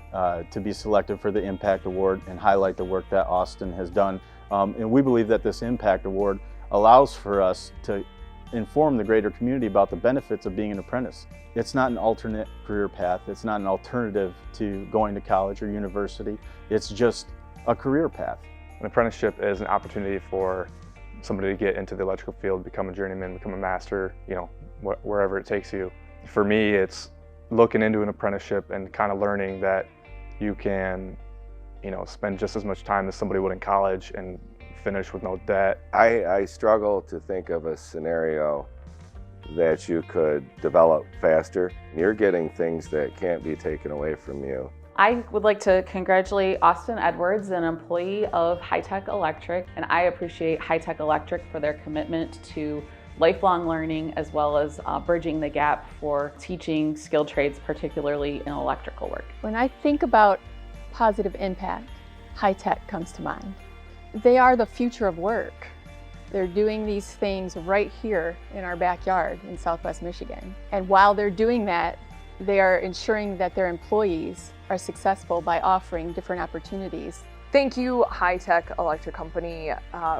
to be selected for the Impact Award and highlight the work that Austin has done. And we believe that this Impact Award allows for us to inform the greater community about the benefits of being an apprentice. It's not an alternate career path. It's not an alternative to going to college or university. It's just a career path. An apprenticeship is an opportunity for somebody to get into the electrical field, become a journeyman, become a master, you know, wherever it takes you. For me, it's looking into an apprenticeship and kind of learning that you can, you know, spend just as much time as somebody would in college and finish with no debt. I struggle to think of a scenario that you could develop faster. You're getting things that can't be taken away from you. I would like to congratulate Austin Edwards, an employee of High Tech Electric, and I appreciate High Tech Electric for their commitment to lifelong learning as well as bridging the gap for teaching skilled trades, particularly in electrical work. When I think about positive impact, High Tech comes to mind. They are the future of work. They're doing these things right here in our backyard in Southwest Michigan. And while they're doing that, they are ensuring that their employees are successful by offering different opportunities. Thank you, High Tech Electric Company,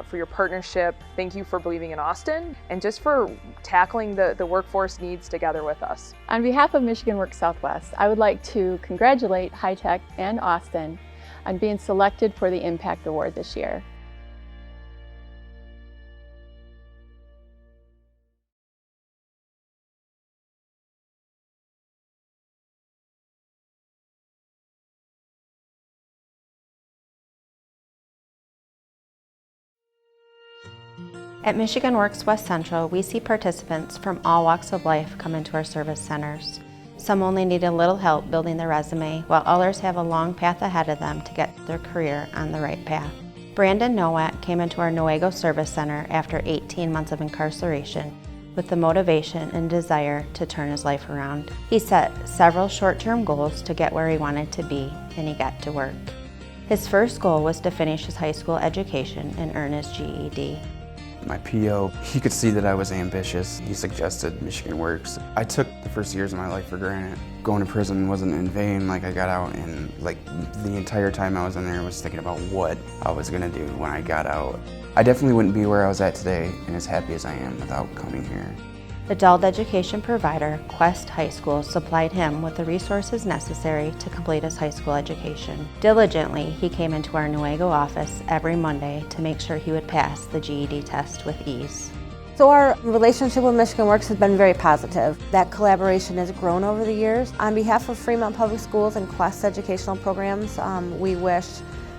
for your partnership. Thank you for believing in Austin and just for tackling the workforce needs together with us. On behalf of Michigan Works Southwest, I would like to congratulate High Tech and Austin on being selected for the Impact Award this year. At Michigan Works West Central, we see participants from all walks of life come into our service centers. Some only need a little help building their resume, while others have a long path ahead of them to get their career on the right path. Brandon Nowak came into our Newaygo Service Center after 18 months of incarceration with the motivation and desire to turn his life around. He set several short-term goals to get where he wanted to be, and he got to work. His first goal was to finish his high school education and earn his GED. My PO, he could see that I was ambitious. He suggested Michigan Works. I took the first years of my life for granted. Going to prison wasn't in vain. Like, I got out, and like the entire time I was in there, I was thinking about what I was gonna do when I got out. I definitely wouldn't be where I was at today and as happy as I am without coming here. Adult education provider Quest High School supplied him with the resources necessary to complete his high school education. Diligently, he came into our Newaygo office every Monday to make sure he would pass the GED test with ease. So our relationship with Michigan Works has been very positive. That collaboration has grown over the years. On behalf of Fremont Public Schools and Quest Educational Programs, we wish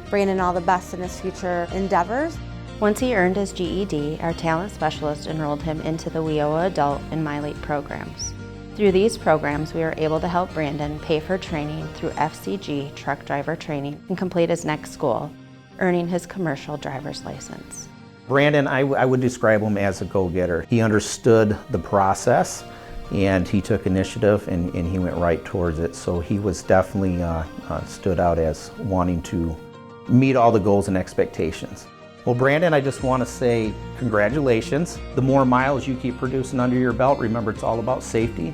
Brandon all the best in his future endeavors. Once he earned his GED, our talent specialist enrolled him into the WIOA Adult and MyLEAP programs. Through these programs, we were able to help Brandon pay for training through FCG truck driver training and complete his next goal, earning his commercial driver's license. Brandon, I would describe him as a go-getter. He understood the process and he took initiative and he went right towards it. So he was definitely stood out as wanting to meet all the goals and expectations. Well, Brandon, I just want to say congratulations. The more miles you keep producing under your belt, remember it's all about safety.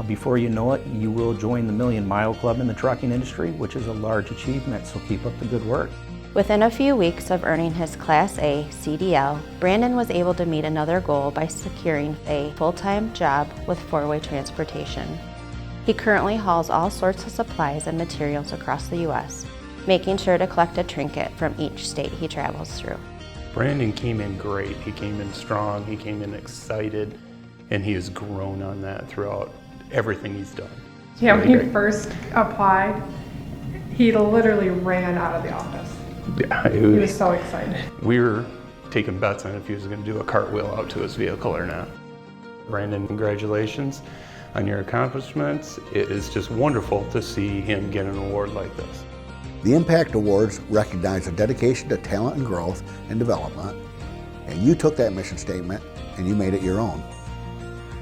Before you know it, you will join the Million Mile Club in the trucking industry, which is a large achievement, so keep up the good work. Within a few weeks of earning his Class A CDL, Brandon was able to meet another goal by securing a full-time job with 4-way transportation. He currently hauls all sorts of supplies and materials across the U.S., making sure to collect a trinket from each state he travels through. Brandon came in great. He came in strong, he came in excited, and he has grown on that throughout everything he's done. Yeah, when he first applied, he literally ran out of the office. Yeah, he was so excited. We were taking bets on if he was going to do a cartwheel out to his vehicle or not. Brandon, congratulations on your accomplishments. It is just wonderful to see him get an award like this. The Impact Awards recognize a dedication to talent and growth and development, and you took that mission statement and you made it your own.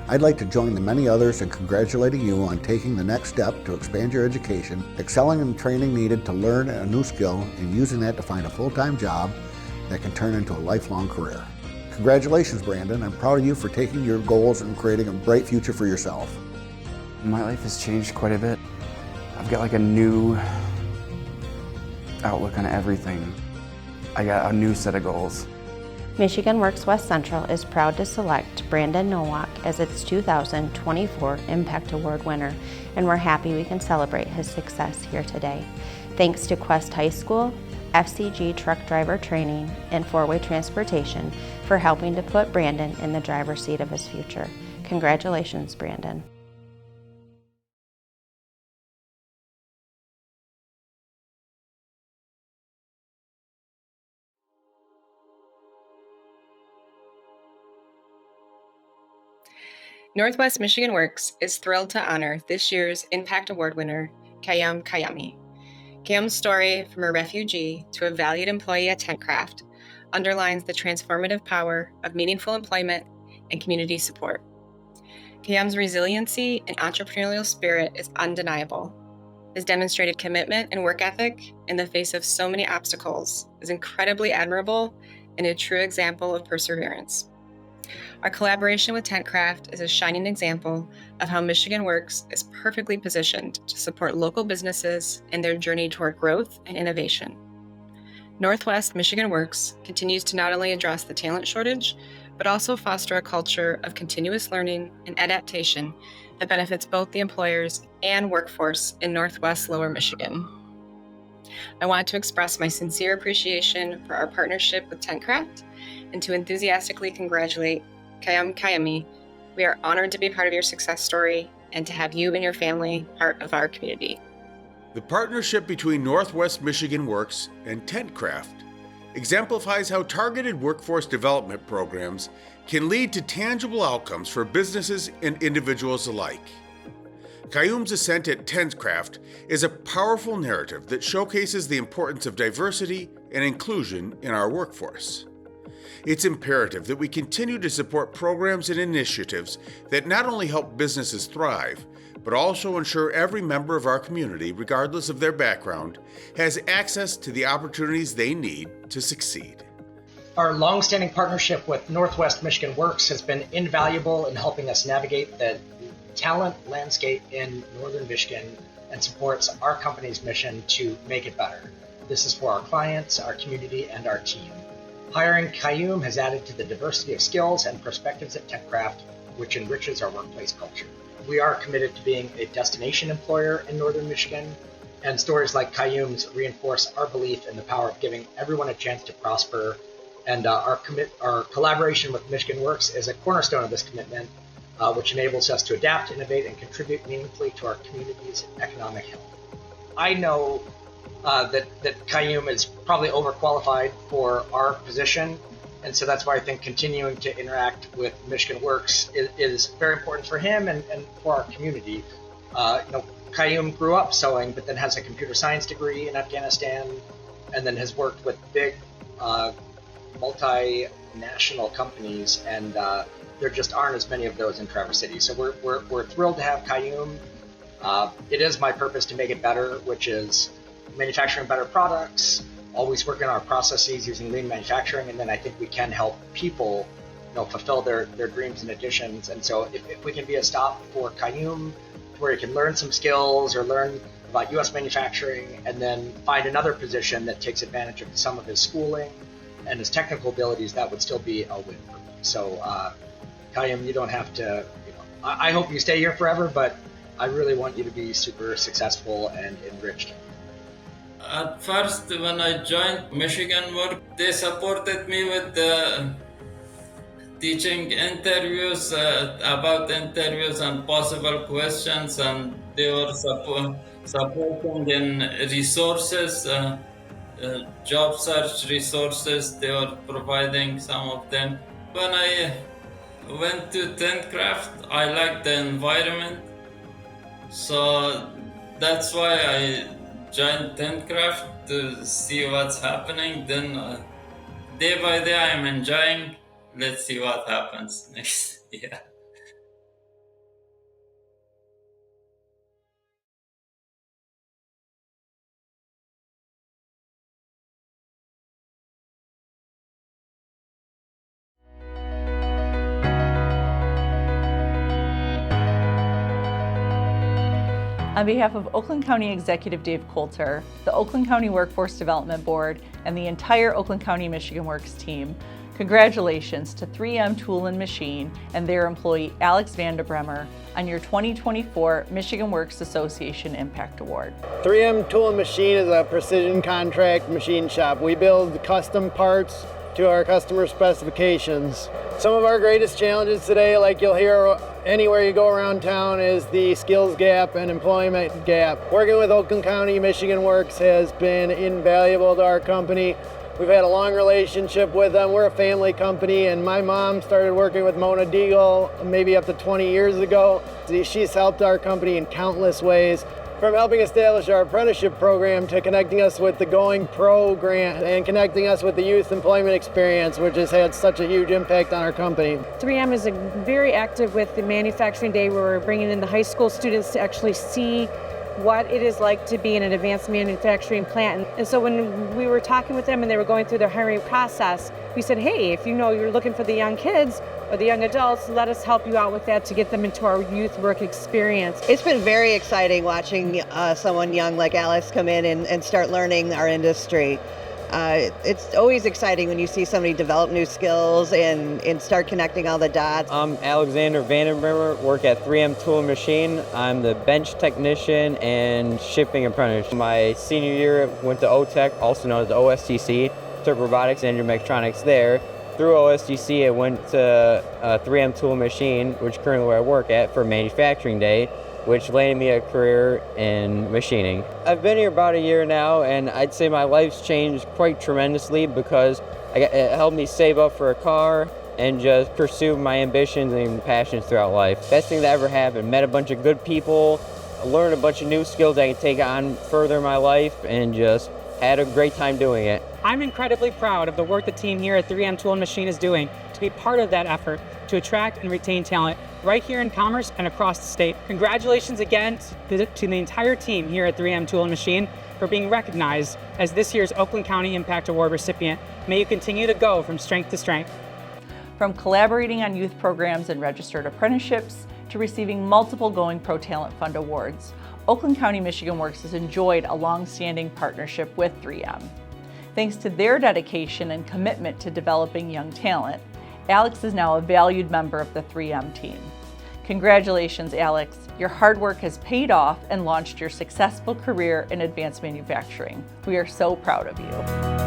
I'd like to join the many others in congratulating you on taking the next step to expand your education, excelling in the training needed to learn a new skill, and using that to find a full-time job that can turn into a lifelong career. Congratulations, Brandon. I'm proud of you for taking your goals and creating a bright future for yourself. My life has changed quite a bit. I've got like a new outlook on everything. I got a new set of goals. Michigan Works West Central is proud to select Brandon Nowak as its 2024 Impact Award winner, and we're happy we can celebrate his success here today. Thanks to Quest High School, FCG truck driver training, and 4-way transportation for helping to put Brandon in the driver's seat of his future. Congratulations, Brandon. Northwest Michigan Works is thrilled to honor this year's Impact Award winner, Kayam Kayami. Kayam's story from a refugee to a valued employee at TentCraft underlines the transformative power of meaningful employment and community support. Kayam's resiliency and entrepreneurial spirit is undeniable. His demonstrated commitment and work ethic in the face of so many obstacles is incredibly admirable and a true example of perseverance. Our collaboration with TentCraft is a shining example of how Michigan Works is perfectly positioned to support local businesses in their journey toward growth and innovation. Northwest Michigan Works continues to not only address the talent shortage, but also foster a culture of continuous learning and adaptation that benefits both the employers and workforce in Northwest Lower Michigan. I want to express my sincere appreciation for our partnership with TentCraft and to enthusiastically congratulate Kayam Kayami. We are honored to be part of your success story and to have you and your family part of our community. The partnership between Northwest Michigan Works and TentCraft exemplifies how targeted workforce development programs can lead to tangible outcomes for businesses and individuals alike. Kayum's ascent at TentCraft is a powerful narrative that showcases the importance of diversity and inclusion in our workforce. It's imperative that we continue to support programs and initiatives that not only help businesses thrive, but also ensure every member of our community, regardless of their background, has access to the opportunities they need to succeed. Our long-standing partnership with Northwest Michigan Works has been invaluable in helping us navigate the talent landscape in Northern Michigan and supports our company's mission to make it better. This is for our clients, our community, and our team. Hiring Kayum has added to the diversity of skills and perspectives at TentCraft, which enriches our workplace culture. We are committed to being a destination employer in Northern Michigan, and stories like Kayum's reinforce our belief in the power of giving everyone a chance to prosper. And our collaboration with Michigan Works is a cornerstone of this commitment, which enables us to adapt, innovate, and contribute meaningfully to our community's economic health. I know that Kayum is probably overqualified for our position, and so that's why I think continuing to interact with Michigan Works is very important for him and for our community. Kayum grew up sewing, but then has a computer science degree in Afghanistan, and then has worked with big multinational companies, and there just aren't as many of those in Traverse City. So we're thrilled to have Kayum. It is my purpose to make it better, which is manufacturing better products, always working on our processes using lean manufacturing, and then I think we can help people fulfill their dreams and ambitions. And so if we can be a stop for Kayum, where he can learn some skills or learn about U.S. manufacturing and then find another position that takes advantage of some of his schooling and his technical abilities, that would still be a win for me. So Kayum, you don't have to, I hope you stay here forever, but I really want you to be super successful and enriched. At first, when I joined Michigan Work, they supported me with the teaching interviews, about interviews and possible questions, and they were supporting in resources, job search resources. They were providing some of them. When I went to TentCraft, I liked the environment, so that's why I joined TentCraft to see what's happening. Then day by day I'm enjoying. Let's see what happens next. Yeah. On behalf of Oakland County Executive Dave Coulter, the Oakland County Workforce Development Board, and the entire Oakland County Michigan Works team, Congratulations to 3M Tool and Machine and their employee Alex Vanderbremer on your 2024 Michigan Works Association Impact Award. 3M Tool and Machine is a precision contract machine shop. We build custom parts to our customer specifications. Some of our greatest challenges today, like you'll hear anywhere you go around town, is the skills gap and employment gap. Working with Oakland County Michigan Works has been invaluable to our company. We've had a long relationship with them. We're a family company, and my mom started working with Mona Deagle maybe up to 20 years ago. She's helped our company in countless ways, from helping establish our apprenticeship program to connecting us with the Going Pro grant and connecting us with the youth employment experience, which has had such a huge impact on our company. 3M is very active with the Manufacturing Day, where we're bringing in the high school students to actually see what it is like to be in an advanced manufacturing plant. And so when we were talking with them and they were going through their hiring process, we said, hey, if you know you're looking for the young kids or the young adults, let us help you out with that to get them into our youth work experience. It's been very exciting watching someone young like Alex come in and start learning our industry. It's always exciting when you see somebody develop new skills and start connecting all the dots. I'm Alexander Vandenbremer, work at 3M Tool and Machine. I'm the bench technician and shipping apprentice. My senior year went to OTech, also known as the OSTC, took robotics and mechatronics there. Through OSTC, I went to 3M Tool and Machine, which currently where I work at, for Manufacturing Day, which landed me a career in machining. I've been here about a year now, and I'd say my life's changed quite tremendously because it helped me save up for a car and just pursue my ambitions and passions throughout life. Best thing that ever happened. Met a bunch of good people, learned a bunch of new skills I can take on further in my life, and just had a great time doing it. I'm incredibly proud of the work the team here at 3M Tool and Machine is doing to be part of that effort to attract and retain talent right here in Commerce and across the state. Congratulations again to the entire team here at 3M Tool and Machine for being recognized as this year's Oakland County Impact Award recipient. May you continue to go from strength to strength. From collaborating on youth programs and registered apprenticeships to receiving multiple Going Pro Talent Fund awards, Oakland County Michigan Works has enjoyed a long-standing partnership with 3M. Thanks to their dedication and commitment to developing young talent, Alex is now a valued member of the 3M team. Congratulations, Alex. Your hard work has paid off and launched your successful career in advanced manufacturing. We are so proud of you.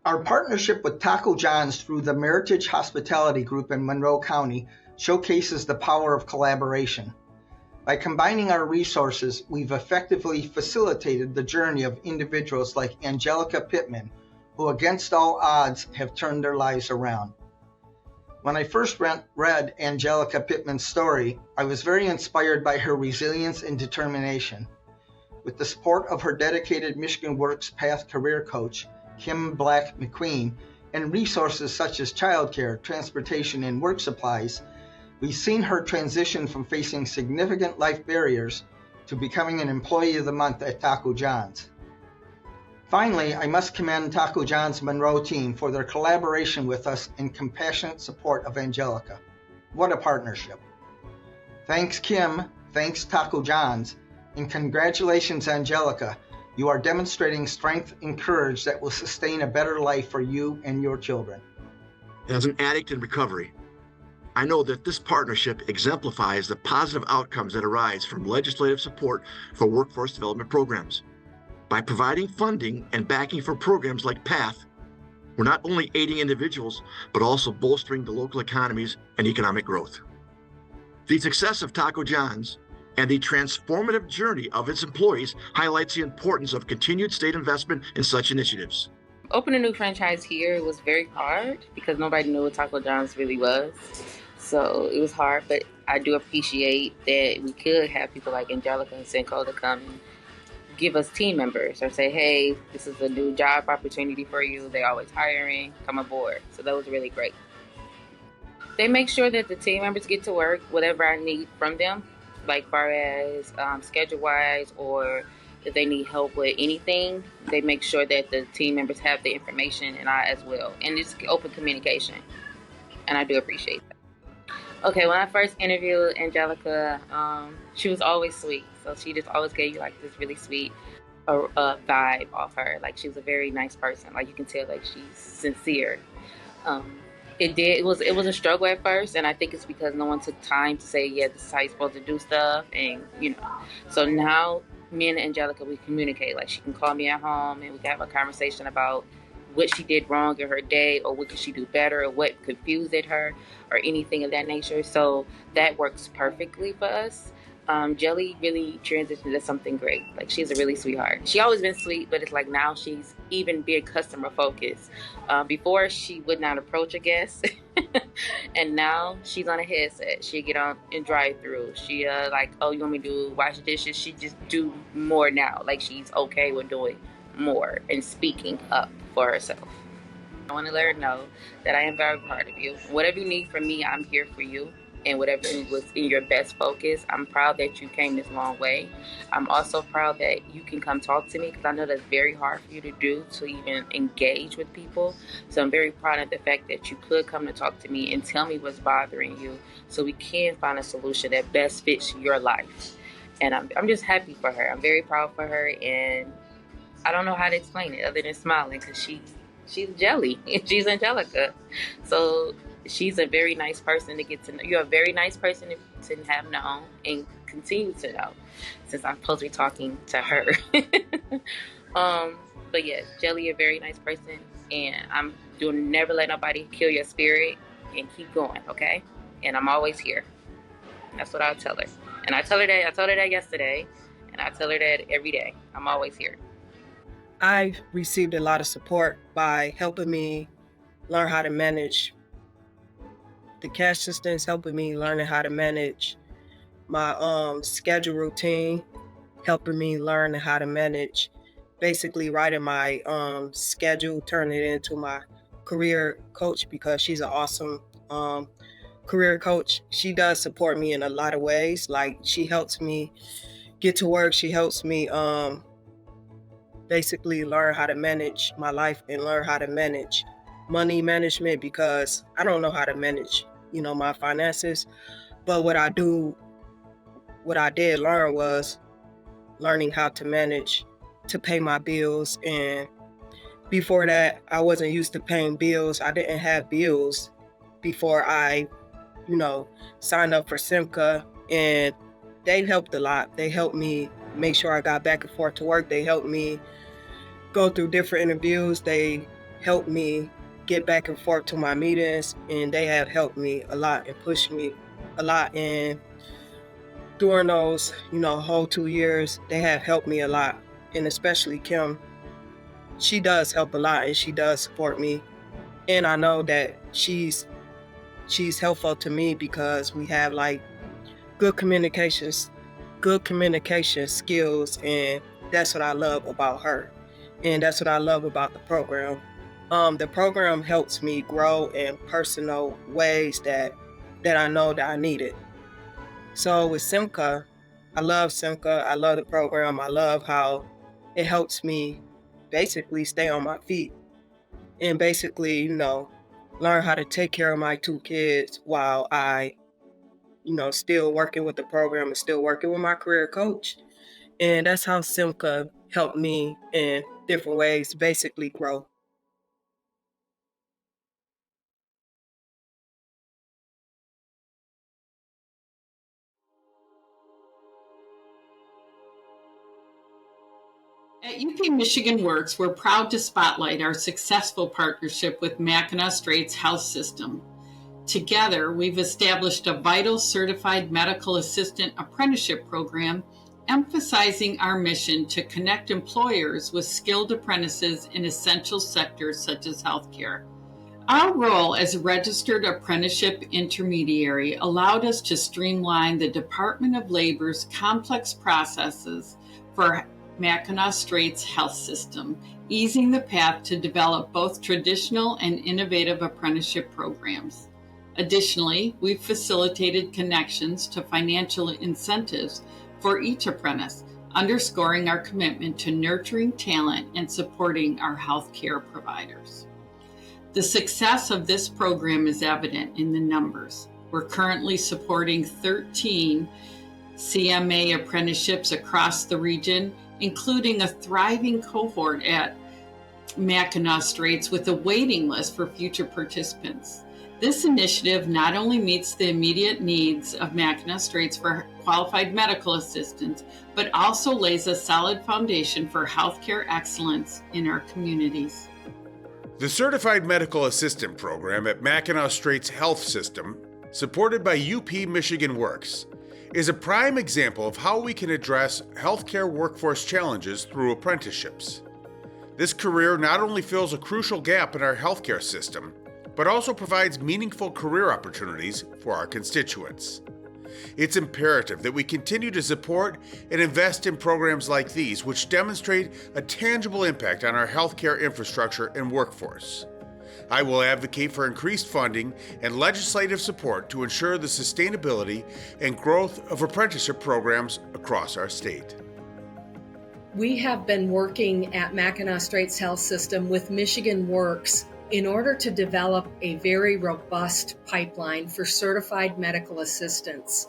Our partnership with Taco John's through the Meritage Hospitality Group in Monroe County showcases the power of collaboration. By combining our resources, we've effectively facilitated the journey of individuals like Angelica Pittman, who against all odds have turned their lives around. When I first read Angelica Pittman's story, I was very inspired by her resilience and determination. With the support of her dedicated Michigan Works Path career coach, Kim Black McQueen, and resources such as childcare, transportation, and work supplies, we've seen her transition from facing significant life barriers to becoming an Employee of the Month at Taco John's. Finally, I must commend Taco John's Monroe team for their collaboration with us and compassionate support of Angelica. What a partnership. Thanks, Kim. Thanks, Taco John's. And congratulations, Angelica. You are demonstrating strength and courage that will sustain a better life for you and your children. As an addict in recovery, I know that this partnership exemplifies the positive outcomes that arise from legislative support for workforce development programs. By providing funding and backing for programs like PATH, we're not only aiding individuals, but also bolstering the local economies and economic growth. The success of Taco John's and the transformative journey of its employees highlights the importance of continued state investment in such initiatives. Opening a new franchise here was very hard because nobody knew what Taco John's really was. So it was hard, but I do appreciate that we could have people like Angelica and Senko to come and give us team members or say, hey, this is a new job opportunity for you. They're always hiring, come aboard. So that was really great. They make sure that the team members get to work, whatever I need from them, like far as schedule-wise or if they need help with anything, they make sure that the team members have the information, and I as well. And it's open communication, and I do appreciate that. Okay, when I first interviewed Angelica, she was always sweet. So she just always gave you like this really sweet vibe off her. Like she was a very nice person. Like you can tell like she's sincere. It was a struggle at first, and I think it's because no one took time to say, yeah, this is how you're supposed to do stuff, and so now me and Angelica, we communicate. Like she can call me at home and we can have a conversation about what she did wrong in her day, or what could she do better, or what confused her, or anything of that nature. So that works perfectly for us. Jelly really transitioned to something great. Like she's a really sweetheart. She always been sweet, but it's like now she's even been customer focused. Before she would not approach a guest, and now she's on a headset. She get on and drive through. She like, oh, you want me to wash the dishes? She just do more now. Like she's okay with doing more and speaking up for herself. I want to let her know that I am very proud of you. Whatever you need from me, I'm here for you. And whatever was in your best focus, I'm proud that you came this long way. I'm also proud that you can come talk to me, because I know that's very hard for you to do, to even engage with people. So I'm very proud of the fact that you could come to talk to me and tell me what's bothering you, so we can find a solution that best fits your life. And I'm just happy for her. I'm very proud for her, and I don't know how to explain it other than smiling, because she's Jelly and she's Angelica. So she's a very nice person to get to know. You're a very nice person to have known and continue to know, since I'm supposed to be talking to her. But yes, Jelly, a very nice person, and you'll never let nobody kill your spirit, and keep going, okay? And I'm always here. That's what I'll tell her. And I told her that yesterday, and I tell her that every day. I'm always here. I've received a lot of support by helping me learn how to manage the cash assistance, helping me learning how to manage my schedule routine, helping me learn how to manage basically writing my schedule, turning it into my career coach, because she's an awesome career coach. She does support me in a lot of ways. Like she helps me get to work. She helps me basically learn how to manage my life and learn how to manage money management, because I don't know how to manage my finances. But what I did learn was learning how to manage to pay my bills. And before that, I wasn't used to paying bills. I didn't have bills before I signed up for Simca, and they helped a lot. They helped me make sure I got back and forth to work. They helped me go through different interviews. They helped me get back and forth to my meetings, and they have helped me a lot and pushed me a lot. And during those, whole 2 years, they have helped me a lot. And especially Kim, she does help a lot, and she does support me. And I know that she's helpful to me, because we have like good communication skills, and that's what I love about her. And that's what I love about the program. The program helps me grow in personal ways that I know that I needed. So with Simca, I love Simca. I love the program. I love how it helps me basically stay on my feet and basically, learn how to take care of my 2 kids while I, still working with the program and still working with my career coach. And that's how Simca helped me in different ways basically grow. At UP Michigan Works, we're proud to spotlight our successful partnership with Mackinac Straits Health System. Together, we've established a vital certified medical assistant apprenticeship program, emphasizing our mission to connect employers with skilled apprentices in essential sectors such as healthcare. Our role as a registered apprenticeship intermediary allowed us to streamline the Department of Labor's complex processes for Mackinac Straits Health System, easing the path to develop both traditional and innovative apprenticeship programs. Additionally, we've facilitated connections to financial incentives for each apprentice, underscoring our commitment to nurturing talent and supporting our healthcare providers. The success of this program is evident in the numbers. We're currently supporting 13 CMA apprenticeships across the region, including a thriving cohort at Mackinac Straits with a waiting list for future participants. This initiative not only meets the immediate needs of Mackinac Straits for qualified medical assistants, but also lays a solid foundation for healthcare excellence in our communities. The Certified Medical Assistant Program at Mackinac Straits Health System, supported by UP Michigan Works, is a prime example of how we can address healthcare workforce challenges through apprenticeships. This career not only fills a crucial gap in our healthcare system, but also provides meaningful career opportunities for our constituents. It's imperative that we continue to support and invest in programs like these, which demonstrate a tangible impact on our healthcare infrastructure and workforce. I will advocate for increased funding and legislative support to ensure the sustainability and growth of apprenticeship programs across our state. We have been working at Mackinac Straits Health System with Michigan Works in order to develop a very robust pipeline for certified medical assistants.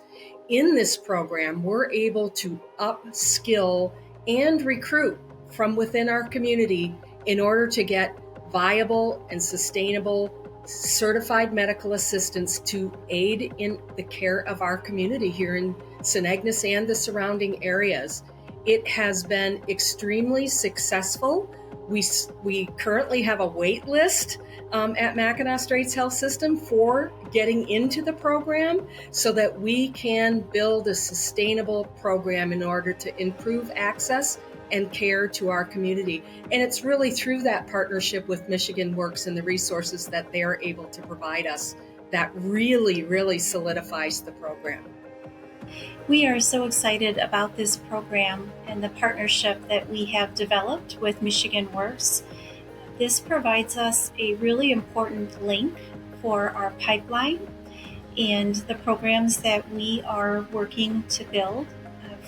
In this program, we're able to upskill and recruit from within our community in order to get viable and sustainable certified medical assistants to aid in the care of our community here in St. Agnes and the surrounding areas. It has been extremely successful. We currently have a wait list at Mackinac Straits Health System for getting into the program so that we can build a sustainable program in order to improve access and care to our community. And it's really through that partnership with Michigan Works and the resources that they are able to provide us that really solidifies the program. We are so excited about this program and the partnership that we have developed with Michigan Works. This provides us a really important link for our pipeline and the programs that we are working to build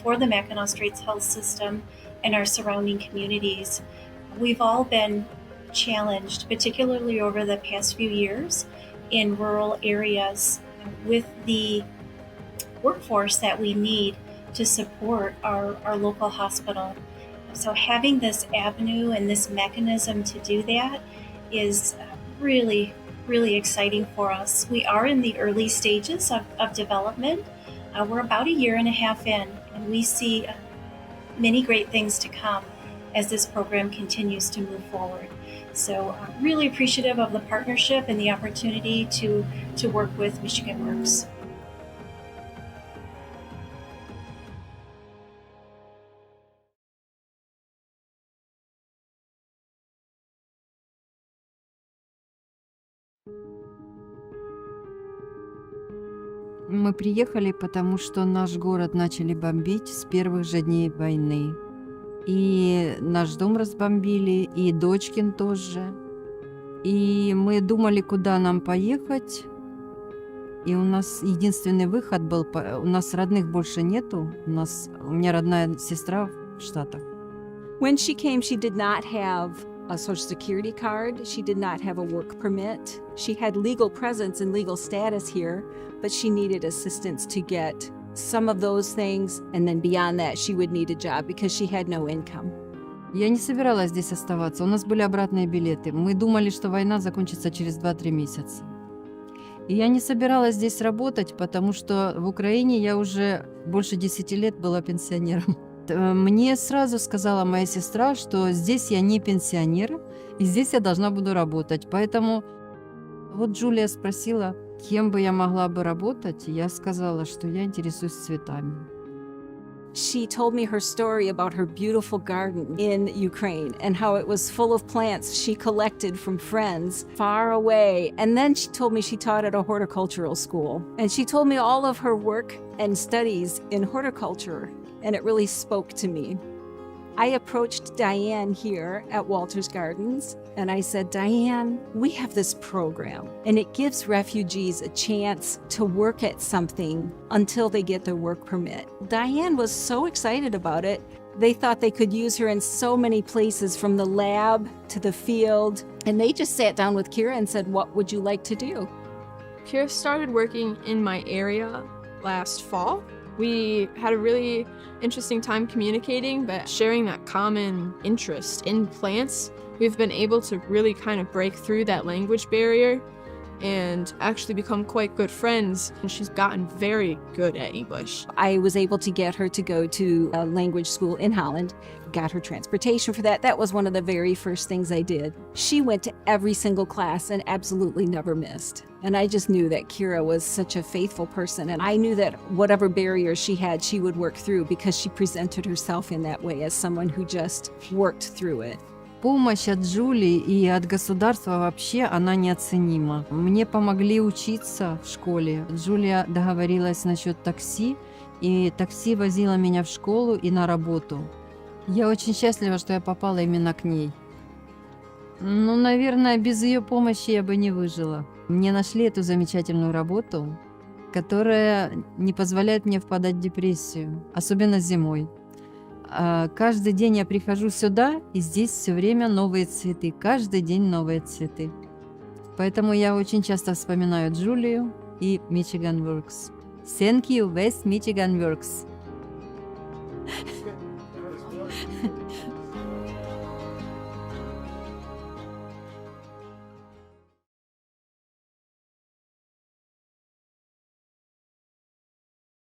for the Mackinac Straits Health System and our surrounding communities. We've all been challenged, particularly over the past few years in rural areas, with the workforce that we need to support our local hospital. So having this avenue and this mechanism to do that is really exciting for us. We are in the early stages of development. We're about a year and a half in, and we see many great things to come as this program continues to move forward. So really appreciative of the partnership and the opportunity to work with Michigan Works. Мы приехали, потому что наш город начали бомбить с первых же дней войны. И наш дом разбомбили, и дочкин тоже. И мы думали, куда нам поехать. И у нас единственный выход был, у нас родных больше нету. У меня родная сестра в Штатах. When she came, she did not have a Social Security card. She did not have a work permit. She had legal presence and legal status here, but she needed assistance to get some of those things, and then beyond that, she would need a job because she had no income. Я не собиралась здесь оставаться. У нас были обратные билеты. Мы думали, что война закончится через 2-3 месяца. И я не собиралась здесь работать, потому что в Украине я уже больше 10 лет была пенсионером. Мне сразу сказала моя сестра, что здесь я не пенсионер, и здесь я должна буду работать. Поэтому вот Джулия спросила, кем бы я могла бы работать, и я сказала, что я интересуюсь цветами. She told me her story about her beautiful garden in Ukraine and how it was full of plants she collected from friends far away. And then she told me she taught at a horticultural school. And she told me all of her work and studies in horticulture, and it really spoke to me. I approached Diane here at Walter's Gardens, and I said, Diane, we have this program, and it gives refugees a chance to work at something until they get their work permit. Diane was so excited about it. They thought they could use her in so many places, from the lab to the field. And they just sat down with Kira and said, what would you like to do? Kira started working in my area last fall. We had a really interesting time communicating, but sharing that common interest in plants, we've been able to really kind of break through that language barrier and actually become quite good friends. And she's gotten very good at English. I was able to get her to go to a language school in Holland, got her transportation for that. That was one of the very first things I did. She went to every single class and absolutely never missed. And I just knew that Kira was such a faithful person. And I knew that whatever barriers she had, she would work through, because she presented herself in that way, as someone who just worked through it. Помощь от Джулии и от государства вообще, она неоценима. Мне помогли учиться в школе. Джулия договорилась насчет такси, и такси возила меня в школу и на работу. Я очень счастлива, что я попала именно к ней. Ну, наверное, без ее помощи я бы не выжила. Мне нашли эту замечательную работу, которая не позволяет мне впадать в депрессию, особенно зимой. Каждый день я прихожу сюда, и здесь все время новые цветы. Каждый день новые цветы. Поэтому я очень часто вспоминаю Джулию и Michigan Works. Thank you, West Michigan Works.